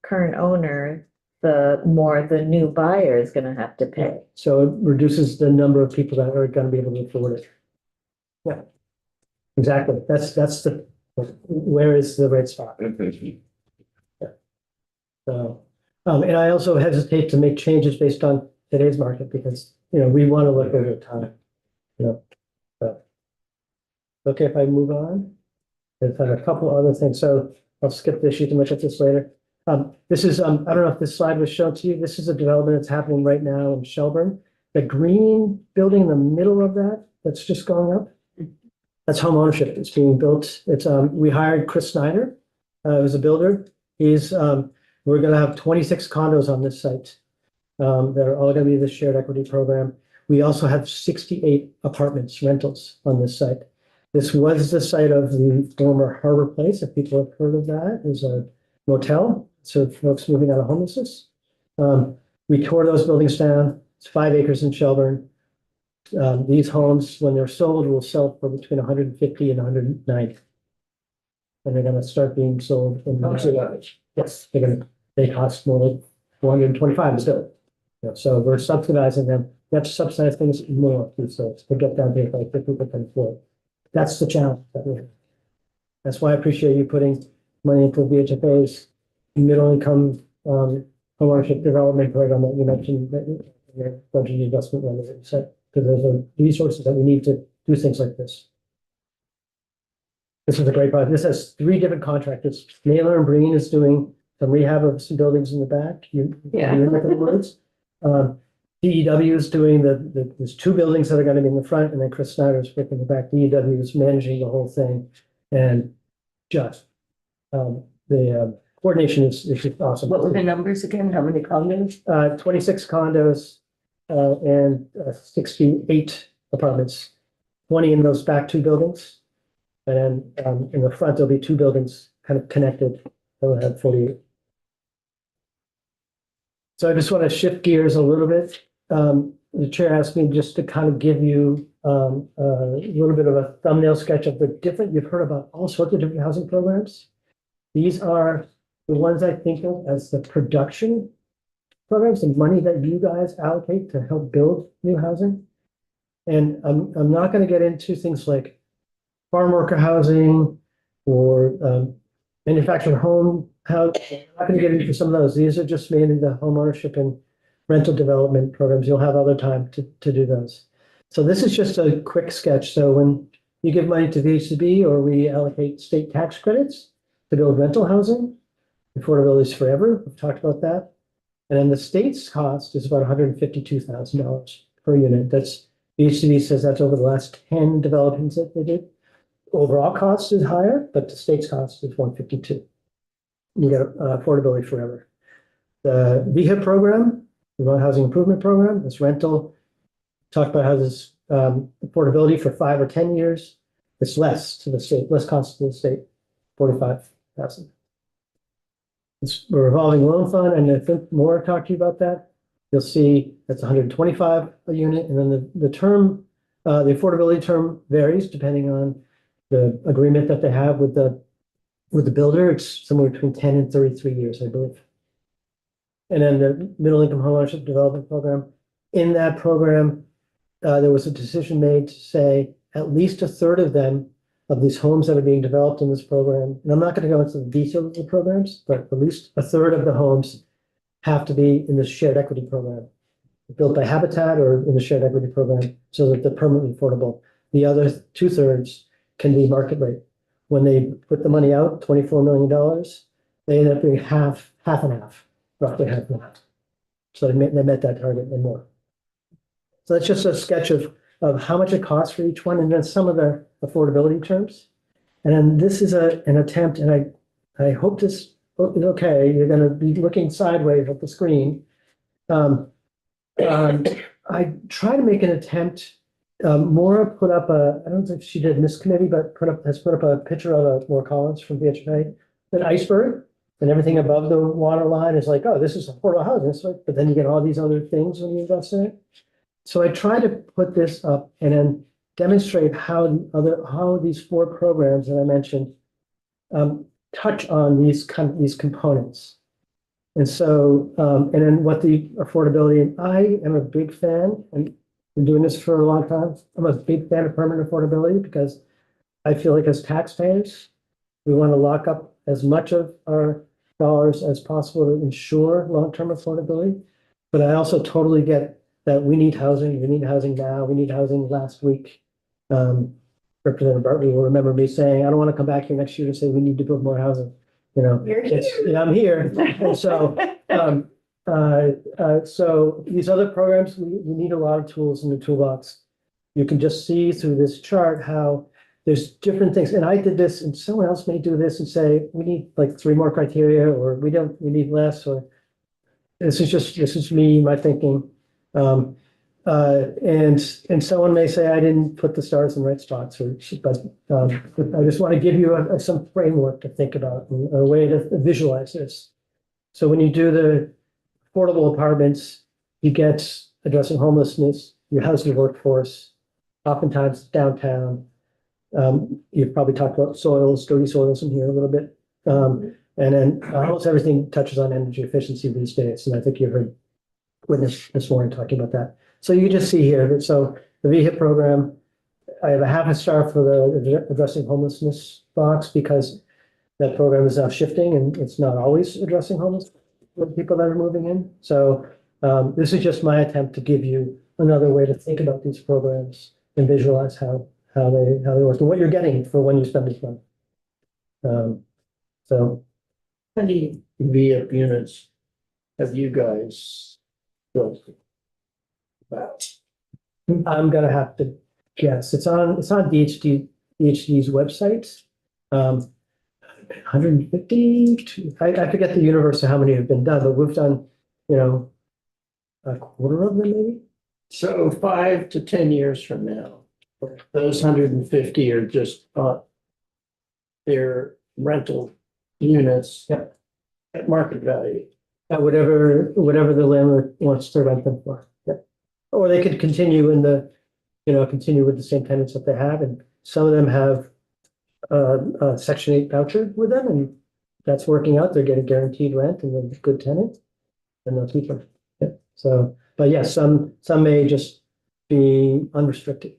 current owner, the more the new buyer is gonna have to pay. So it reduces the number of people that are gonna be able to afford it. Yeah. Exactly. That's where is the right spot? Yeah. So, and I also hesitate to make changes based on today's market because, you know, we want to look over time, you know. So, okay, if I move on, there's a couple other things. So I'll skip this sheet and look at this later. This is, I don't know if this slide was shown to you. This is a development that's happening right now in Shelburne. The green building in the middle of that's just going up. That's home ownership. It's being built. We hired Chris Snyder, who's a builder. We're gonna have 26 condos on this site. They're all gonna be the shared equity program. We also have 68 apartments, rentals on this site. This was the site of the former Harbor Place, if people have heard of that. It was a motel, so folks moving out of homelessness. We tore those buildings down. It's 5 acres in Shelburne. These homes, when they're sold, will sell for between 150 and 190. And they're gonna start being sold in yes, they cost more like 425 to build. You know, so we're subsidizing them. We have to subsidize things more to get down to like 50% floor. That's the challenge that we have. That's why I appreciate you putting money into VHFA's middle income homeownership development program that you mentioned in your budget adjustment letter that you said, because there's a resources that we need to do things like this. This is a great project. This has 3 different contractors. Naylor and Breen is doing some rehab of some buildings in the back. DEW is doing there's 2 buildings that are going to be in the front, and then Chris Snyder's working in the back. DEW is managing the whole thing, and just the coordination is just awesome. What were the numbers again? How many condos? 26 condos and 68 apartments. 20 in those back 2 buildings. And then in the front, there'll be 2 buildings kind of connected. They'll have 48. So I just want to shift gears a little bit. The chair asked me just to kind of give you a little bit of a thumbnail sketch of the different, you've heard about all sorts of different housing programs. These are the ones I think of as the production programs, the money that you guys allocate to help build new housing. And I'm not gonna get into things like farm worker housing or manufactured home house. I'm not gonna get into some of those. These are just mainly the home ownership and rental development programs. You'll have other time to do those. So this is just a quick sketch. So when you give money to VHB or we allocate state tax credits to build rental housing, affordability is forever. We've talked about that. And then the state's cost is about $152,000 per unit. That's VHB says that's over the last 10 developments that they did. Overall cost is higher, but the state's cost is 152. You get affordability forever. The VHIP program, the Vermont Housing Improvement Program, this rental, talked about how this affordability for 5 or 10 years. It's less to the state, less cost to the state, 45,000. It's a revolving loan fund, and I think Maura talked to you about that. You'll see that's 125 a unit, and then the term, the affordability term varies depending on the agreement that they have with the builder. It's somewhere between 10 and 33 years, I believe. And then the middle income homeownership development program. In that program, there was a decision made to say at least a third of them, of these homes that are being developed in this program, and I'm not going to go into the details of the programs, but at least a third of the homes have to be in the shared equity program, built by Habitat or in the shared equity program, so that they're permanently affordable. The other 2/3 can be market rate. When they put the money out, $24 million, they end up being half and half, roughly half and half. So they met that target and more. So that's just a sketch of how much it costs for each one, and then some of the affordability terms. And then this is an attempt, and I hope this is okay. You're going to be looking sideways at the screen. I try to make an attempt. Maura put up I don't know if she did in this committee, but has put up a picture of Maura Collins from VHA, an iceberg, and everything above the water line is like, oh, this is affordable housing. But then you get all these other things when you invest in it. So I try to put this up and then demonstrate how these 4 programs that I mentioned touch on these components. And so, and then what the affordability, and I am a big fan, and been doing this for a long time. I'm a big fan of permanent affordability because I feel like as taxpayers, we want to lock up as much of our dollars as possible to ensure long-term affordability. But I also totally get that we need housing now, we need housing last week. Representative Bartley will remember me saying, I don't want to come back here next year to say we need to build more housing. You know, I'm here. And so, so these other programs, we need a lot of tools in the toolbox. You can just see through this chart how there's different things. And I did this, and someone else may do this and say, we need like 3 more criteria, or we need less, or this is me, my thinking. And someone may say, I didn't put the stars in the right spots, but I just want to give you some framework to think about, and a way to visualize this. So when you do the affordable apartments, you get addressing homelessness, you house your workforce, oftentimes downtown. You've probably talked about soils, dirty soils in here a little bit. And then almost everything touches on energy efficiency these days. And I think you heard witness this morning talking about that. So you can just see here that, so the VHIP program, I have a half a star for the addressing homelessness box because that program is now shifting and it's not always addressing homeless with people that are moving in. So this is just my attempt to give you another way to think about these programs and visualize how they work and what you're getting for when you spend this money. So How many VF units have you guys built? About. I'm gonna have to guess. It's on DHD's website. 150. I forget the universe of how many have been done, but we've done, a quarter of them maybe. So 5 to 10 years from now, those 150 are just their rental units. Yep. At market value. At whatever the landlord wants to rent them for. Yep. Or they could continue with the same tenants that they have, and some of them have a Section 8 voucher with them, and that's working out. They're getting guaranteed rent and they're a good tenant, and they'll keep them. Yep. So, but yes, some may just be unrestricted.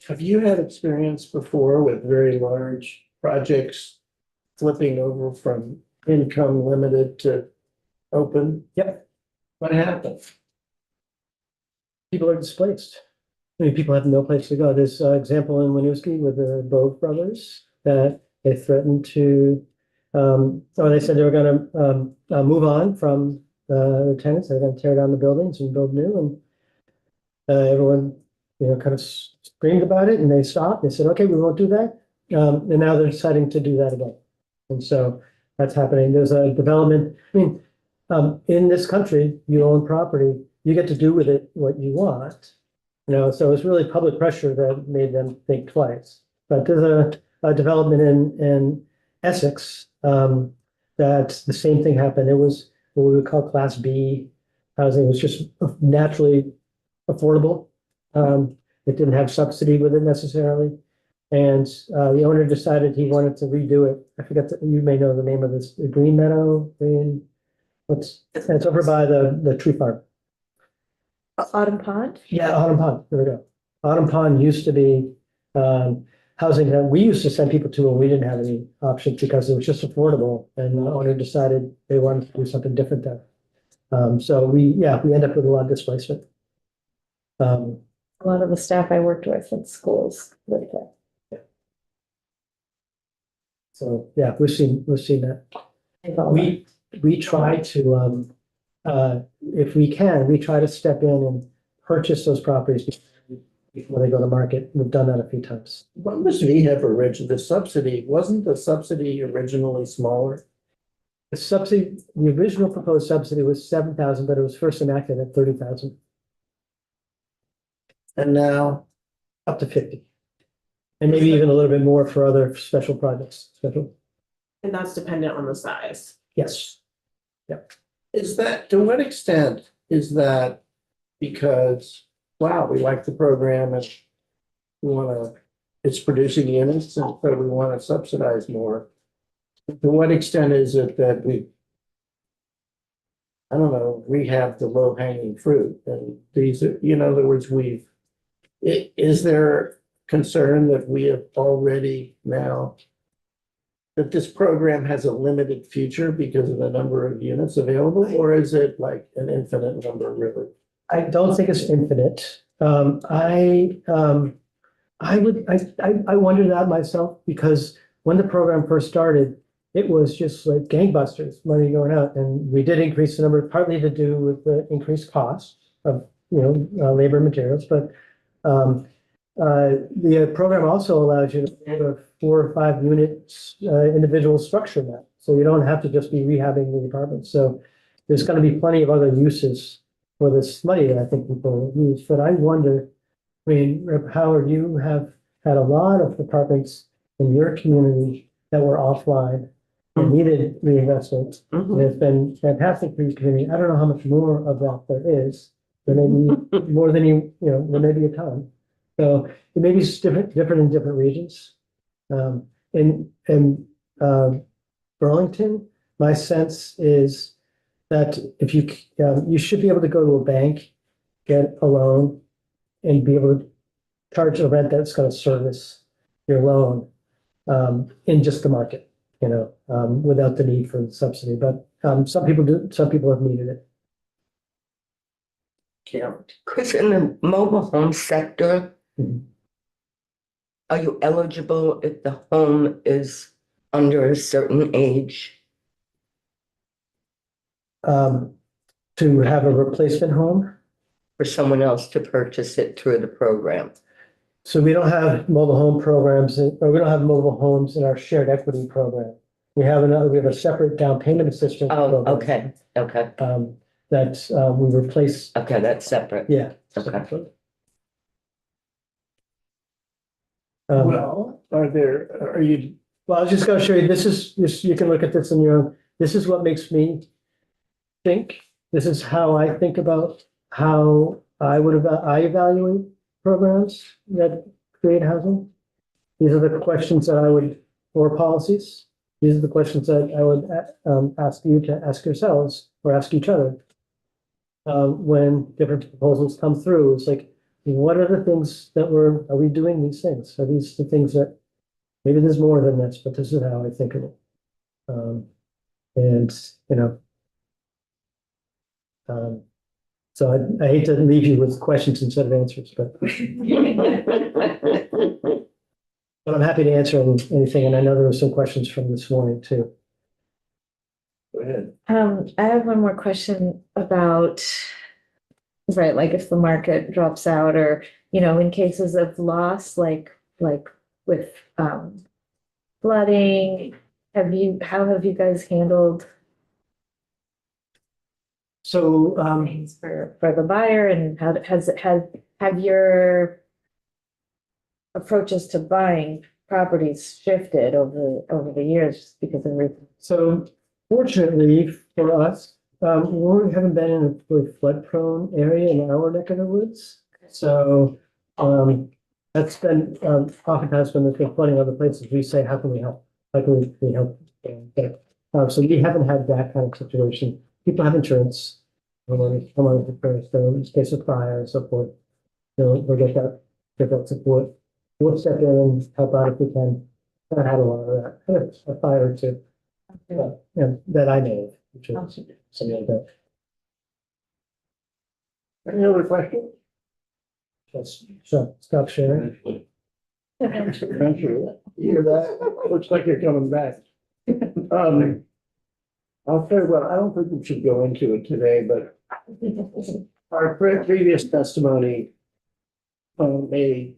Have you had experience before with very large projects flipping over from income limited to open? Yep. What happened? People are displaced. I mean, people have no place to go. There's an example in Winooski with the Bove brothers that they threatened to, or they said they were gonna move on from the tenants. They're gonna tear down the buildings and build new, and everyone, kind of screamed about it, and they stopped. They said, "Okay, we won't do that." And now they're deciding to do that again. And so that's happening. There's a development. I mean, in this country, you own property, you get to do with it what you want. So it's really public pressure that made them think twice. But there's a development in Essex, that the same thing happened. It was what we would call Class B housing. It was just naturally affordable. It didn't have subsidy with it necessarily. And the owner decided he wanted to redo it. I forget, you may know the name of this, Green Meadow, it's over by the tree farm. Autumn Pond? Yeah, Autumn Pond, there we go. Autumn Pond used to be housing that we used to send people to when we didn't have any options because it was just affordable, and the owner decided they wanted to do something different there. So we end up with a lot of displacement. A lot of the staff I worked with in schools lived there. So, yeah, we've seen that. They've all left. We try to, if we can, we try to step in and purchase those properties before they go to market. We've done that a few times. What was VHIP originally, the subsidy, wasn't the subsidy originally smaller? The original proposed subsidy was 7,000, but it was first enacted at 30,000, And now, up to 50. And maybe even a little bit more for other special projects, And that's dependent on the size. yes. is that, to what extent is that because, wow, we like the program and we wanna, it's producing units and so we wanna subsidize more? To what extent is it that we, I don't know, we have the low hanging fruit and these are, in other words, is there concern that we have already now that this program has a limited future because of the number of units available, or is it like an infinite number really? I don't think it's infinite. I wonder that myself, because when the program first started, it was just like gangbusters, money going out, and we did increase the number, partly to do with the increased cost of, labor and materials, but the program also allows you to have a 4 or 5 units individual structure now. So you don't have to just be rehabbing the apartments. So there's going to be plenty of other uses for this money that I think people use. But I wonder, I mean, Rep. Howard, you have had a lot of apartments in your community that were offline and needed reinvestment. And it's been fantastic for your community. I don't know how much more of that there is. There may be more than there may be a ton. So it may be different in different regions. In Burlington, my sense is that if you should be able to go to a bank, get a loan, and be able to charge a rent that's going to service your loan in just the market, without the need for the subsidy. But some people do. Some people have needed it. Yeah. Chris, in the mobile home sector, Mhm. are you eligible if the home is under a certain age? To have a replacement home. For someone else to purchase it through the program? So we don't have mobile home programs, or we don't have mobile homes in our shared equity program. We have a separate down payment assistance. Oh, program, okay, that we replace. okay, that's separate. Yeah. Okay. Well, are you, Well, I was just gonna show you, this is, you can look at this on your own. This is what makes me think. This is how I think about how I evaluate programs that create housing. These are the questions that I would, or policies. These are the questions that I would ask you to ask yourselves or ask each other. when different proposals come through, it's like, what are the things that are we doing these things? Are these the things that, maybe there's more than this, but this is how I think of it. And, you know. So I hate to leave you with questions instead of answers, but I'm happy to answer anything, and I know there were some questions from this morning too. Go ahead. I have one more question about, right, like if the market drops out or, you know, in cases of loss, like with flooding, how have you guys handled So, things for the buyer, and have your approaches to buying properties shifted over the years just because of everything? so fortunately for us, we haven't been in a really flood prone area in our neck of the woods. So, that's been, oftentimes when there's been flooding other places, we say, how can we help? How can we help? So we haven't had that kind of situation. People have insurance. Homeowners repairs, so in case of fire and so forth. They'll get that support. We'll step in and help out if we can. I had a lot of that. I had a fire or two. That I know of, which is something like that. Any other questions? So stop sharing. Eventually, you hear that? Looks like you're coming back. I'll say, well, I don't think we should go into it today, but our previous testimony a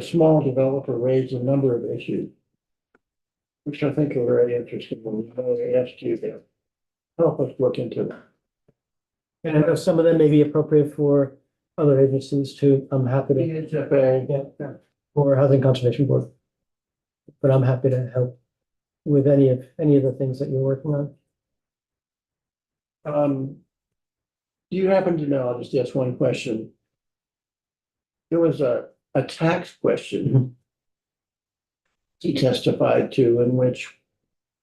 small developer raised a number of issues, which I think are very interesting, and I asked you to help us look into that. And I know some of them may be appropriate for other agencies too. I'm happy to, DHFA, or Housing Conservation Board. But I'm happy to help with any of the things that you're working on. Do you happen to know, I'll just ask one question. There was a tax question he testified to in which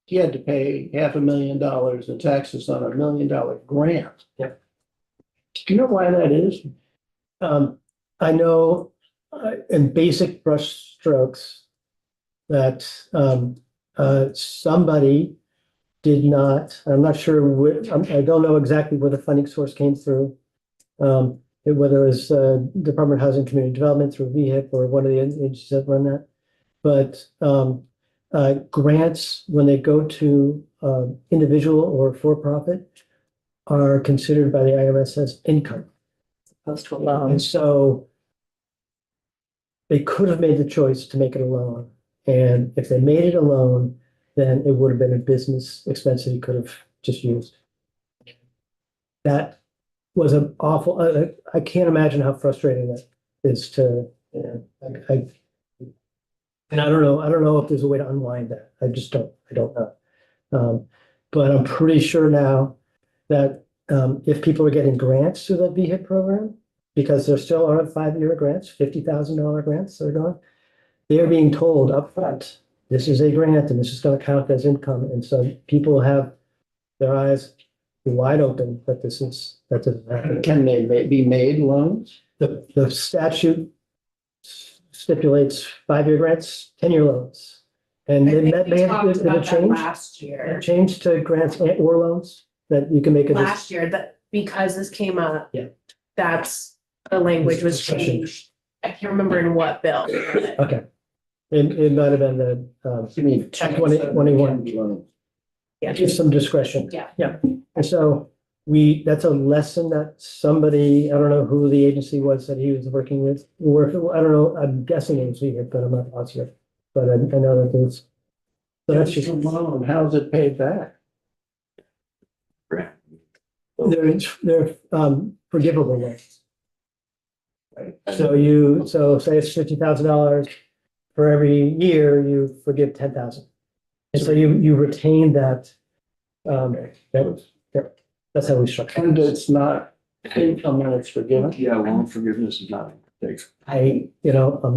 he had to pay $500,000 in taxes on $1 million grant. Yep. Do you know why that is? I know in basic brush strokes that somebody did not, I'm not sure I don't know exactly where the funding source came through. Whether it was Department of Housing and Community Development through VHIP or one of the agencies that run that. But grants, when they go to individual or for-profit, are considered by the IRS as income. Opposed to a loan? And so they could have made the choice to make it a loan. And if they made it a loan, then it would have been a business expense that he could have just used. That was an awful, I can't imagine how frustrating that is to, and I don't know if there's a way to unwind that. I don't know. But I'm pretty sure now that if people are getting grants through that VHIP program, because there still are 5-year grants, $50,000 grants that are going, they're being told upfront, this is a grant and this is going to count as income. And so people have their eyes wide open that this is happening. Can they be made loans? The statute stipulates 5-year grants, 10-year loans. And I then think that we may talked have about that changed. last year. It changed to grants or loans that you can make a. Last year, that because this came up. Yeah. That's the language was Discussion. changed. I can't remember in what bill. Okay. It might have been the, You mean 21. loans? Yeah. just some discretion. Yeah. Yeah. And so that's a lesson that somebody, I don't know who the agency was that he was working with, or I don't know, I'm guessing it was here, but I'm not positive. But I know that there's. So that's just, A loan, how's it paid back? Grant. they're forgivable loans. Right. So say it's $50,000 for every year, you forgive 10,000. And so you retain that. That's how we structure And it. it's not income when it's forgiven? Yeah, loan forgiveness is not, takes. I'm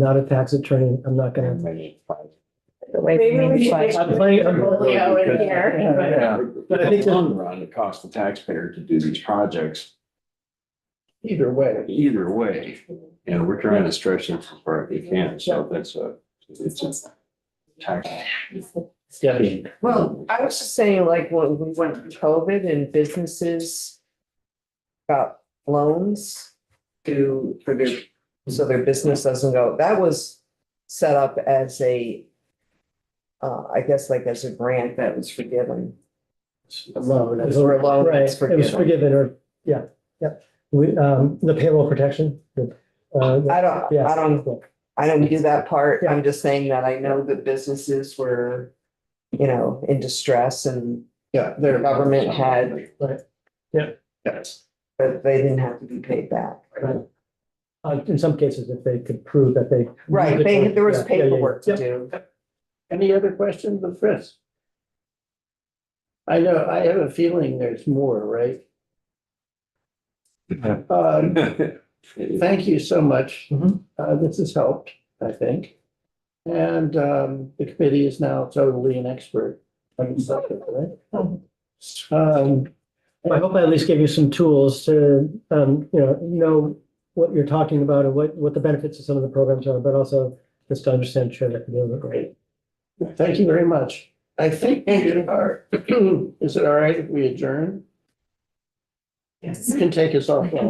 not a tax attorney. I'm not gonna, Away Maybe from we me. should I'm playing, I'm Portfolio in here. Yeah. But I In think the that- long run, it costs the taxpayer to do these projects Either way. either way. And we're trying to stretch it as far as we can, so it's a tax. Yeah. Well, I was just saying, like, when we went through COVID and businesses got loans for their, so their business doesn't go, that was set up as a, I guess like as a grant that was forgiven. Alone. As a loan right, that's it was forgiven. forgiven or, yeah. We, the payroll protection. I Yeah. don't do that part. Yeah. I'm just saying that I know that businesses were, in distress and Yeah. their government had, Yes. but they didn't have to be paid back. In some cases, if they could prove that they. Right, there was Yeah, yeah, yeah. paperwork to Yep. do. Any other questions of Chris? I know, I have a feeling there's more, right? Thank you so much. Mhm. This has helped, I think. And the committee is now totally an expert on the subject, right? I hope I at least gave you some tools to, know what you're talking about and what the benefits of some of the programs are, but also just to understand, share that. Great. Thank you very much. I think we are, is it all right if we adjourn? Yes. You can take us offline.